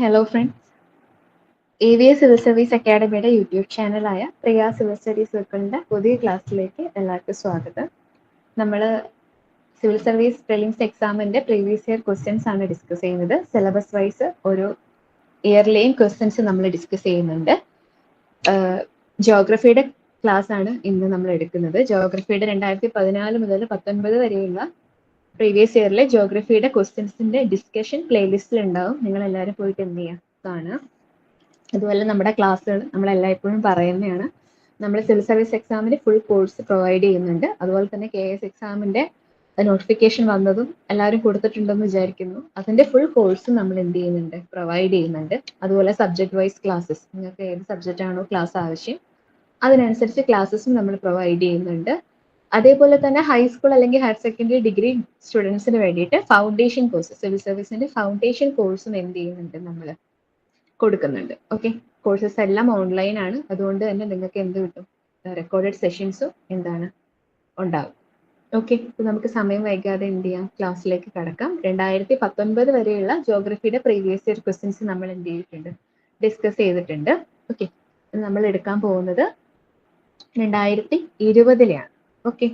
Hello friends, AVS civil service അക്കാഡമിയുടെ YouTube ചാനലായ പ്രിയ സിവിൽ സ്റ്റഡീസ് സർക്കിളിൻ്റെ പുതിയ ക്ലാസ്സിലേക്ക് എല്ലാവർക്കും സ്വാഗതം. നമ്മൾ സിവിൽ സർവീസ് പ്രിലിംസ് എക്സാമിൻ്റെ പ്രീവിയസ് ഇയർ ക്വസ്റ്റ്യൻസ് ആണ് ഡിസ്കസ് ചെയ്യുന്നത്. സിലബസ് വൈസ് ഓരോ ഇയറിലെയും ക്വസ്റ്റ്യൻസ് നമ്മൾ ഡിസ്കസ് ചെയ്യുന്നുണ്ട്. ജോഗ്രഫിയുടെ ക്ലാസ് ആണ് ഇന്ന് നമ്മൾ എടുക്കുന്നത്. ജോഗ്രഫിയുടെ 2014 മുതൽ 19 വരെയുള്ള പ്രീവിയസ് ഇയറിലെ ജോഗ്രഫിയുടെ ക്വസ്റ്റ്യൻസിന്റെ ഡിസ്കഷൻ പ്ലേലിസ്റ്റിൽ ഉണ്ടാവും. നിങ്ങൾ എല്ലാവരും പോയിട്ട് എന്ത് ചെയ്യുക, കാണുക. അതുപോലെ നമ്മുടെ ക്ലാസ്സുകൾ നമ്മൾ എല്ലായ്പ്പോഴും പറയുന്നതാണ്. നമ്മൾ സിവിൽ സർവീസ് എക്സാമിന് ഫുൾ കോഴ്സ് പ്രൊവൈഡ് ചെയ്യുന്നുണ്ട്. അതുപോലെ തന്നെ KS എക്സാമിന്റെ നോട്ടിഫിക്കേഷൻ വന്നതും എല്ലാവരും കൊടുത്തിട്ടുണ്ടെന്ന് വിചാരിക്കുന്നു. അതിന്റെ ഫുൾ കോഴ്സും നമ്മൾ എന്ത് ചെയ്യുന്നുണ്ട്, പ്രൊവൈഡ് ചെയ്യുന്നുണ്ട്. അതുപോലെ സബ്ജക്ട് വൈസ് ക്ലാസ്സസ്, നിങ്ങൾക്ക് ഏത് സബ്ജക്റ്റ് ആണോ ക്ലാസ് ആവശ്യം അതിനനുസരിച്ച് ക്ലാസ്സസും നമ്മൾ പ്രൊവൈഡ് ചെയ്യുന്നുണ്ട്. അതേപോലെ തന്നെ ഹൈസ്കൂൾ അല്ലെങ്കിൽ ഹയർ സെക്കൻഡറി ഡിഗ്രി സ്റ്റുഡൻസിന് വേണ്ടിയിട്ട് ഫൗണ്ടേഷൻ കോഴ്സ്, സിവിൽ സർവീസിന്റെ ഫൗണ്ടേഷൻ കോഴ്സും എന്ത് ചെയ്യുന്നുണ്ട്, നമ്മൾ കൊടുക്കുന്നുണ്ട്. ഓക്കെ, കോഴ്സസ് എല്ലാം ഓൺലൈൻ ആണ്. അതുകൊണ്ട് തന്നെ നിങ്ങൾക്ക് എന്ത് കിട്ടും, റെക്കോർഡഡ് സെഷൻസും എന്താണ് ഉണ്ടാവും. ഓക്കെ, ഇപ്പൊ നമുക്ക് സമയം വൈകാതെ എന്ത് ചെയ്യാം, ക്ലാസ്സിലേക്ക് കടക്കാം. 2019 വരെയുള്ള ജോഗ്രഫിയുടെ പ്രീവിയസ് ഇയർ ക്വസ്റ്റ്യൻസ് നമ്മൾ എന്ത് ചെയ്തിട്ടുണ്ട്, ഡിസ്കസ് ചെയ്തിട്ടുണ്ട്. ഓക്കെ, നമ്മൾ എടുക്കാൻ പോകുന്നത് 2020-ലെയാണ്. ഓക്കെ,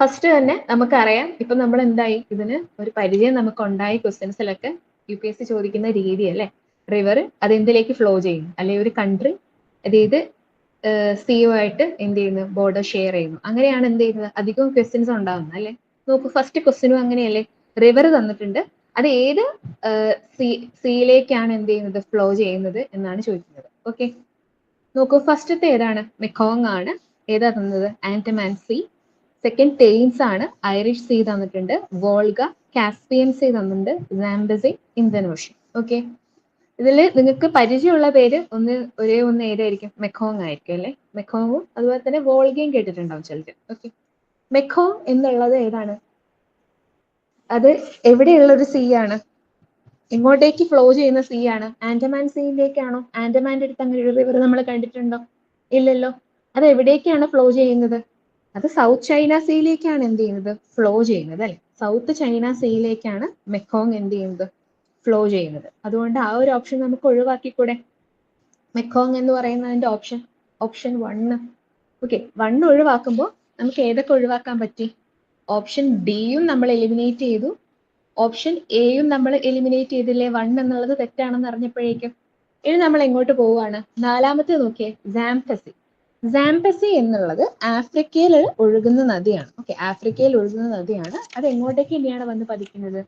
ഫസ്റ്റ് തന്നെ നമുക്കറിയാം, ഇപ്പൊ നമ്മൾ എന്തായി, ഇതിന് ഒരു പരിചയം നമുക്ക് ഉണ്ടായി. ക്വസ്റ്റ്യൻസിലൊക്കെ UPSC ചോദിക്കുന്ന രീതി അല്ലേ, റിവർ അതെന്തിലേക്ക് ഫ്ലോ ചെയ്യും, അല്ലെങ്കിൽ ഒരു കൺട്രി അതായത് സിയുമായിട്ട് എന്ത് ചെയ്യുന്നു, ബോർഡർ ഷെയർ ചെയ്യുന്നു. അങ്ങനെയാണ് എന്ത് ചെയ്യുന്നത്, അധികവും ക്വസ്റ്റ്യൻസ് ഉണ്ടാകുന്നത് അല്ലെ. നോക്കൂ, ഫസ്റ്റ് ക്വസ്റ്റ്യനും അങ്ങനെയല്ലേ, റിവർ തന്നിട്ടുണ്ട്, അത് ഏത് സിയിലേക്കാണ് എന്ത് ചെയ്യുന്നത്, ഫ്ലോ ചെയ്യുന്നത് എന്നാണ് ചോദിക്കുന്നത്. ഓക്കെ, നോക്കൂ, ഫസ്റ്റത്തെ ഏതാണ്, മെക്കോങ് ആണ്. ഏതാ തന്നത്, ആൻഡമാൻ സി. സെക്കൻഡ് തെയിംസ് ആണ്, ഐറിഷ് സീ തന്നിട്ടുണ്ട്. വോൾഗ, കാസ്പിയൻ സീ തന്നിട്ടുണ്ട്. Zambezi, Indian ocean. ഓക്കെ, ഇതിൽ നിങ്ങൾക്ക് പരിചയമുള്ള പേര് ഒരേ ഒന്ന് ഏതായിരിക്കും, മെക്കോങ് ആയിരിക്കും അല്ലെ. മെക്കോങ്ങും അതുപോലെ തന്നെ വോൾഗയും കേട്ടിട്ടുണ്ടാവും ചിലർ. ഓക്കെ, മെക്കോങ് എന്നുള്ളത് ഏതാണ്, അത് എവിടെയുള്ള ഒരു സീ ആണ്, ഇങ്ങോട്ടേക്ക് ഫ്ലോ ചെയ്യുന്ന സീ ആണ്. ആൻഡമാൻ സീയിലേക്കാണോ, ആൻഡമാന്റെ അടുത്ത് അങ്ങനെ ഒരു റിവർ നമ്മൾ കണ്ടിട്ടുണ്ടോ, ഇല്ലല്ലോ. അത് എവിടേക്കാണ് ഫ്ലോ ചെയ്യുന്നത്, അത് സൗത്ത് ചൈന സീയിലേക്കാണ് എന്ത് ചെയ്യുന്നത്, ഫ്ലോ ചെയ്യുന്നത് അല്ലെ. സൗത്ത് ചൈന സീയിലേക്കാണ് മെക്കോങ് എന്ത് ചെയ്യുന്നത്, ഫ്ലോ ചെയ്യുന്നത്. അതുകൊണ്ട് ആ ഒരു ഓപ്ഷൻ നമുക്ക് ഒഴിവാക്കിക്കൂടെ, മെക്കോങ് എന്ന് പറയുന്നതിന്റെ ഓപ്ഷൻ 1. ഓക്കെ, 1 ഒഴിവാക്കുമ്പോൾ നമുക്ക് ഏതൊക്കെ ഒഴിവാക്കാൻ പറ്റി, ഓപ്ഷൻ ഡിയും നമ്മൾ എലിമിനേറ്റ് ചെയ്തു, ഓപ്ഷൻ എയും നമ്മൾ എലിമിനേറ്റ് ചെയ്തില്ലേ. 1 എന്നുള്ളത് തെറ്റാണെന്ന് അറിഞ്ഞപ്പോഴേക്കും. ഇനി നമ്മൾ എങ്ങോട്ട് പോവുകയാണ്, നാലാമത്തെ നോക്കിയേ, സാംപസി. സാംപസി എന്നുള്ളത് ആഫ്രിക്കയിൽ ഒഴുകുന്ന നദിയാണ്. ഓക്കെ, ആഫ്രിക്കയിൽ ഒഴുകുന്ന നദിയാണ്. അത് എങ്ങോട്ടേക്ക് തന്നെയാണ് വന്ന് പതിക്കുന്നത്,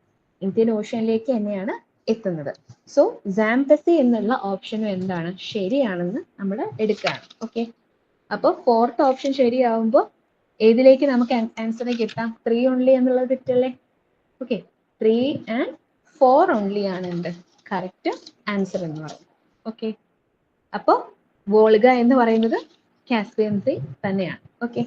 ഇന്ത്യൻ ഓഷ്യനിലേക്ക് തന്നെയാണ് എത്തുന്നത്. സോ സാംപസി എന്നുള്ള ഓപ്ഷനും എന്താണ്, ശരിയാണെന്ന് നമ്മൾ എടുക്കുകയാണ്. ഓക്കെ, അപ്പോൾ 4th ഓപ്ഷൻ ശരിയാവുമ്പോൾ ഏതിലേക്ക് നമുക്ക് ആൻസർ കിട്ടാം, 3 ഓൺലി എന്നുള്ളത് തെറ്റല്ലേ. ഓക്കെ, 3 and 4 ഓൺലി ആണ് എന്ത് കറക്റ്റ് ആൻസർ എന്ന് പറയുന്നത്. ഓക്കെ, അപ്പോൾ വോൾഗ എന്ന് പറയുന്നത് കാസ്പിയൻ സീ തന്നെയാണ്. ഓക്കെ,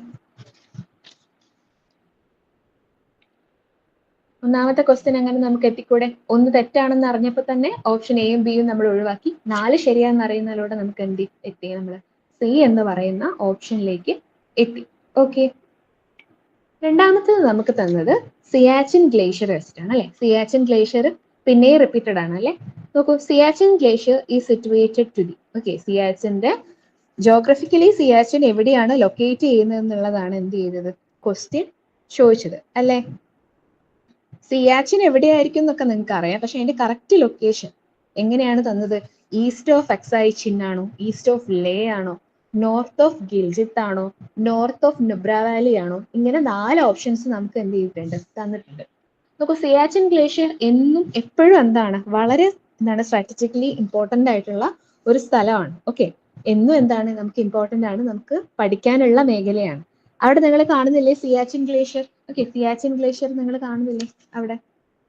ഒന്നാമത്തെ ക്വസ്റ്റ്യൻ അങ്ങനെ നമുക്ക് എത്തിക്കൂടെ, 1 തെറ്റാണെന്ന് അറിഞ്ഞപ്പോൾ തന്നെ ഓപ്ഷൻ എയും ബിയും നമ്മൾ ഒഴിവാക്കി. 4 ശരിയാണെന്ന് അറിയുന്നതിലൂടെ നമുക്ക് എന്ത് എത്തി, നമ്മൾ സി എന്ന് പറയുന്ന ഓപ്ഷനിലേക്ക് എത്തി. ഓക്കെ, രണ്ടാമത്തത് നമുക്ക് തന്നത് സിയാച്ചിൻ ഗ്ലേഷ്യർ വെസ്റ്റ് ആണ് അല്ലെ. സിയാച്ചിൻ ഗ്ലേഷ്യർ പിന്നെ റിപ്പീറ്റഡ് ആണ് അല്ലെ. നോക്കൂ, Siachen glacier is situated to the. Okay, സിയാച്ചിന്റെ ജോഗ്രഫിക്കലി സിയാച്ചിൻ എവിടെയാണ് ലൊക്കേറ്റ് ചെയ്യുന്നത് എന്നുള്ളതാണ് എന്ത് ചെയ്തത്, ക്വസ്റ്റ്യൻ ചോദിച്ചത് അല്ലെ. സിയാച്ചിൻ എവിടെയായിരിക്കും എന്നൊക്കെ നിങ്ങൾക്ക് അറിയാം, പക്ഷെ അതിന്റെ കറക്റ്റ് ലൊക്കേഷൻ എങ്ങനെയാണ് തന്നത്, ഈസ്റ്റ് ഓഫ് അക്സായി ചിൻ ആണോ, ഈസ്റ്റ് ഓഫ് ലേ ആണോ, നോർത്ത് ഓഫ് ഗിൽജിത്ത് ആണോ, നോർത്ത് ഓഫ് നുബ്ര വാലി ആണോ, ഇങ്ങനെ 4 ഓപ്ഷൻസ് നമുക്ക് എന്ത് ചെയ്തിട്ടുണ്ട്, തന്നിട്ടുണ്ട്. നോക്കൂ, സിയാച്ചിൻ ഗ്ലേഷ്യർ എന്നും എപ്പോഴും എന്താണ്, വളരെ സ്ട്രാറ്റജിക്കലി ഇമ്പോർട്ടന്റ് ആയിട്ടുള്ള ഒരു സ്ഥലമാണ്. ഓക്കെ, എന്നും എന്താണ് നമുക്ക് ഇമ്പോർട്ടന്റ് ആണ്, നമുക്ക് പഠിക്കാനുള്ള മേഖലയാണ്. അവിടെ നിങ്ങൾ കാണുന്നില്ലേ Siachen glacier. Okay, Siachen glacier നിങ്ങൾ കാണുന്നില്ലേ അവിടെ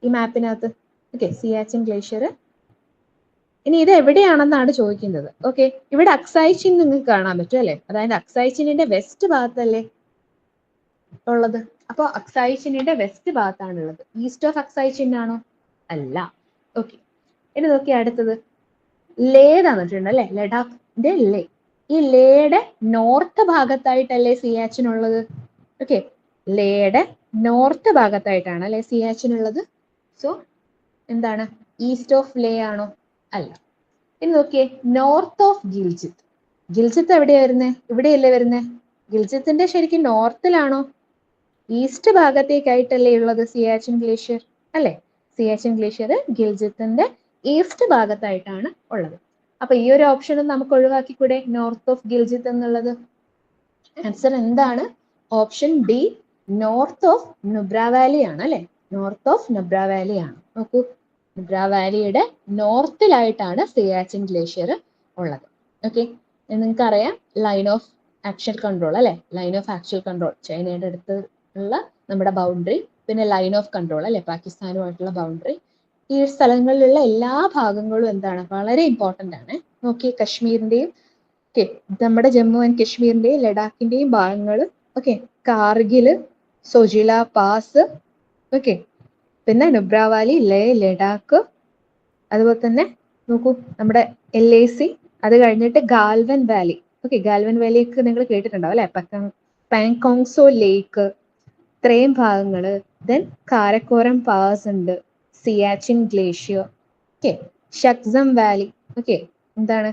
ഈ മാപ്പിനകത്ത്. Okay, Siachen glacier. ഇനി ഇത് എവിടെയാണെന്നാണ് ചോദിക്കുന്നത്. ഓക്കെ, ഇവിടെ അക്സായി ചിൻ നിങ്ങൾക്ക് കാണാൻ പറ്റും അല്ലെ, അതായത് അക്സായി ചിന്നിന്റെ വെസ്റ്റ് ഭാഗത്തല്ലേ ഉള്ളത്. അപ്പോൾ അക്സായി ചിന്നിന്റെ വെസ്റ്റ് ഭാഗത്താണുള്ളത്. ഈസ്റ്റ് ഓഫ് അക്സായി ചിൻ ആണോ, അല്ല. ഓക്കെ, ഇനി നോക്കി അടുത്തത് ലേ തന്നിട്ടുണ്ട് അല്ലെ, ലഡാക്കിന്റെ ലേ. ഈ ലേയുടെ നോർത്ത് ഭാഗത്തായിട്ടല്ലേ സിയാച്ചിൻ ഉള്ളത്. ഓക്കെ, ലേയുടെ നോർത്ത് ഭാഗത്തായിട്ടാണ് അല്ലെ സിയാച്ചിൻ ഉള്ളത്. സോ എന്താണ്, ഈസ്റ്റ് ഓഫ് ലേ ആണോ, അല്ല. ഇനി നോക്കിയേ, നോർത്ത് ഓഫ് ഗിൽജിത്ത്. ഗിൽജിത്ത് എവിടെയാ വരുന്നത്? ഇവിടെയല്ലേ വരുന്നത്? ഗിൽജിത്തിന്റെ ശരിക്കും നോർത്തിലാണോ? ഈസ്റ്റ് ഭാഗത്തേക്കായിട്ടല്ലേ ഉള്ളത് സിയാച്ചിൻ ഗ്ലേഷ്യർ അല്ലെ? സിയാച്ചിൻ ഗ്ലേഷ്യർ ഗിൽജിത്തിന്റെ ഈസ്റ്റ് ഭാഗത്തായിട്ടാണ് ഉള്ളത്. അപ്പൊ ഈ ഒരു ഓപ്ഷനും നമുക്ക് ഒഴിവാക്കിക്കൂടെ, നോർത്ത് ഓഫ് ഗിൽജിത്ത് എന്നുള്ളത്? ആൻസർ എന്താണ്? Option D, north of Nubra Valley ആണ് അല്ലെ? നോർത്ത് ഓഫ് നുബ്ര വാലി ആണ്. നോക്കൂ, നുബ്ര വാലിയുടെ നോർത്തിലായിട്ടാണ് സിയാച്ചിൻ ഗ്ലേഷ്യർ ഉള്ളത്. ഓക്കെ, നിങ്ങൾക്ക് അറിയാം ലൈൻ ഓഫ് ആക്ഷൻ കൺട്രോൾ അല്ലെ? ലൈൻ ഓഫ് ആക്ച്വൽ കൺട്രോൾ ചൈനയുടെ അടുത്ത് ഉള്ള നമ്മുടെ ബൗണ്ടറി, പിന്നെ ലൈൻ ഓഫ് കൺട്രോൾ അല്ലെ പാകിസ്ഥാനുമായിട്ടുള്ള ബൗണ്ടറി. ഈ സ്ഥലങ്ങളിലുള്ള എല്ലാ ഭാഗങ്ങളും എന്താണ്, വളരെ ഇമ്പോർട്ടന്റ് ആണ്. നോക്കിയേ, കശ്മീരിന്റെയും ഓക്കെ, നമ്മുടെ ജമ്മു ആൻഡ് കശ്മീരിന്റെയും ലഡാക്കിന്റെയും ഭാഗങ്ങൾ, ഓക്കെ, കാർഗില്, സൊജില പാസ്, ഓക്കെ, പിന്നെ നുബ്ര വാലി, ലേ, ലഡാക്ക്, അതുപോലെ തന്നെ നോക്കൂ നമ്മുടെ LAC, അത് കഴിഞ്ഞിട്ട് ഗാൽവൻ വാലി. ഓക്കെ, ഗാൽവൻ വാലിയൊക്കെ നിങ്ങൾ കേട്ടിട്ടുണ്ടാവും അല്ലെ? പാങ്കോങ്സോ ലേക്ക്, ഇത്രയും ഭാഗങ്ങള്. ദെൻ കാരക്കോറം പാസ് ഉണ്ട്, Siachen glacier, okay, Shaksgam valley. Okay, എന്താണ്,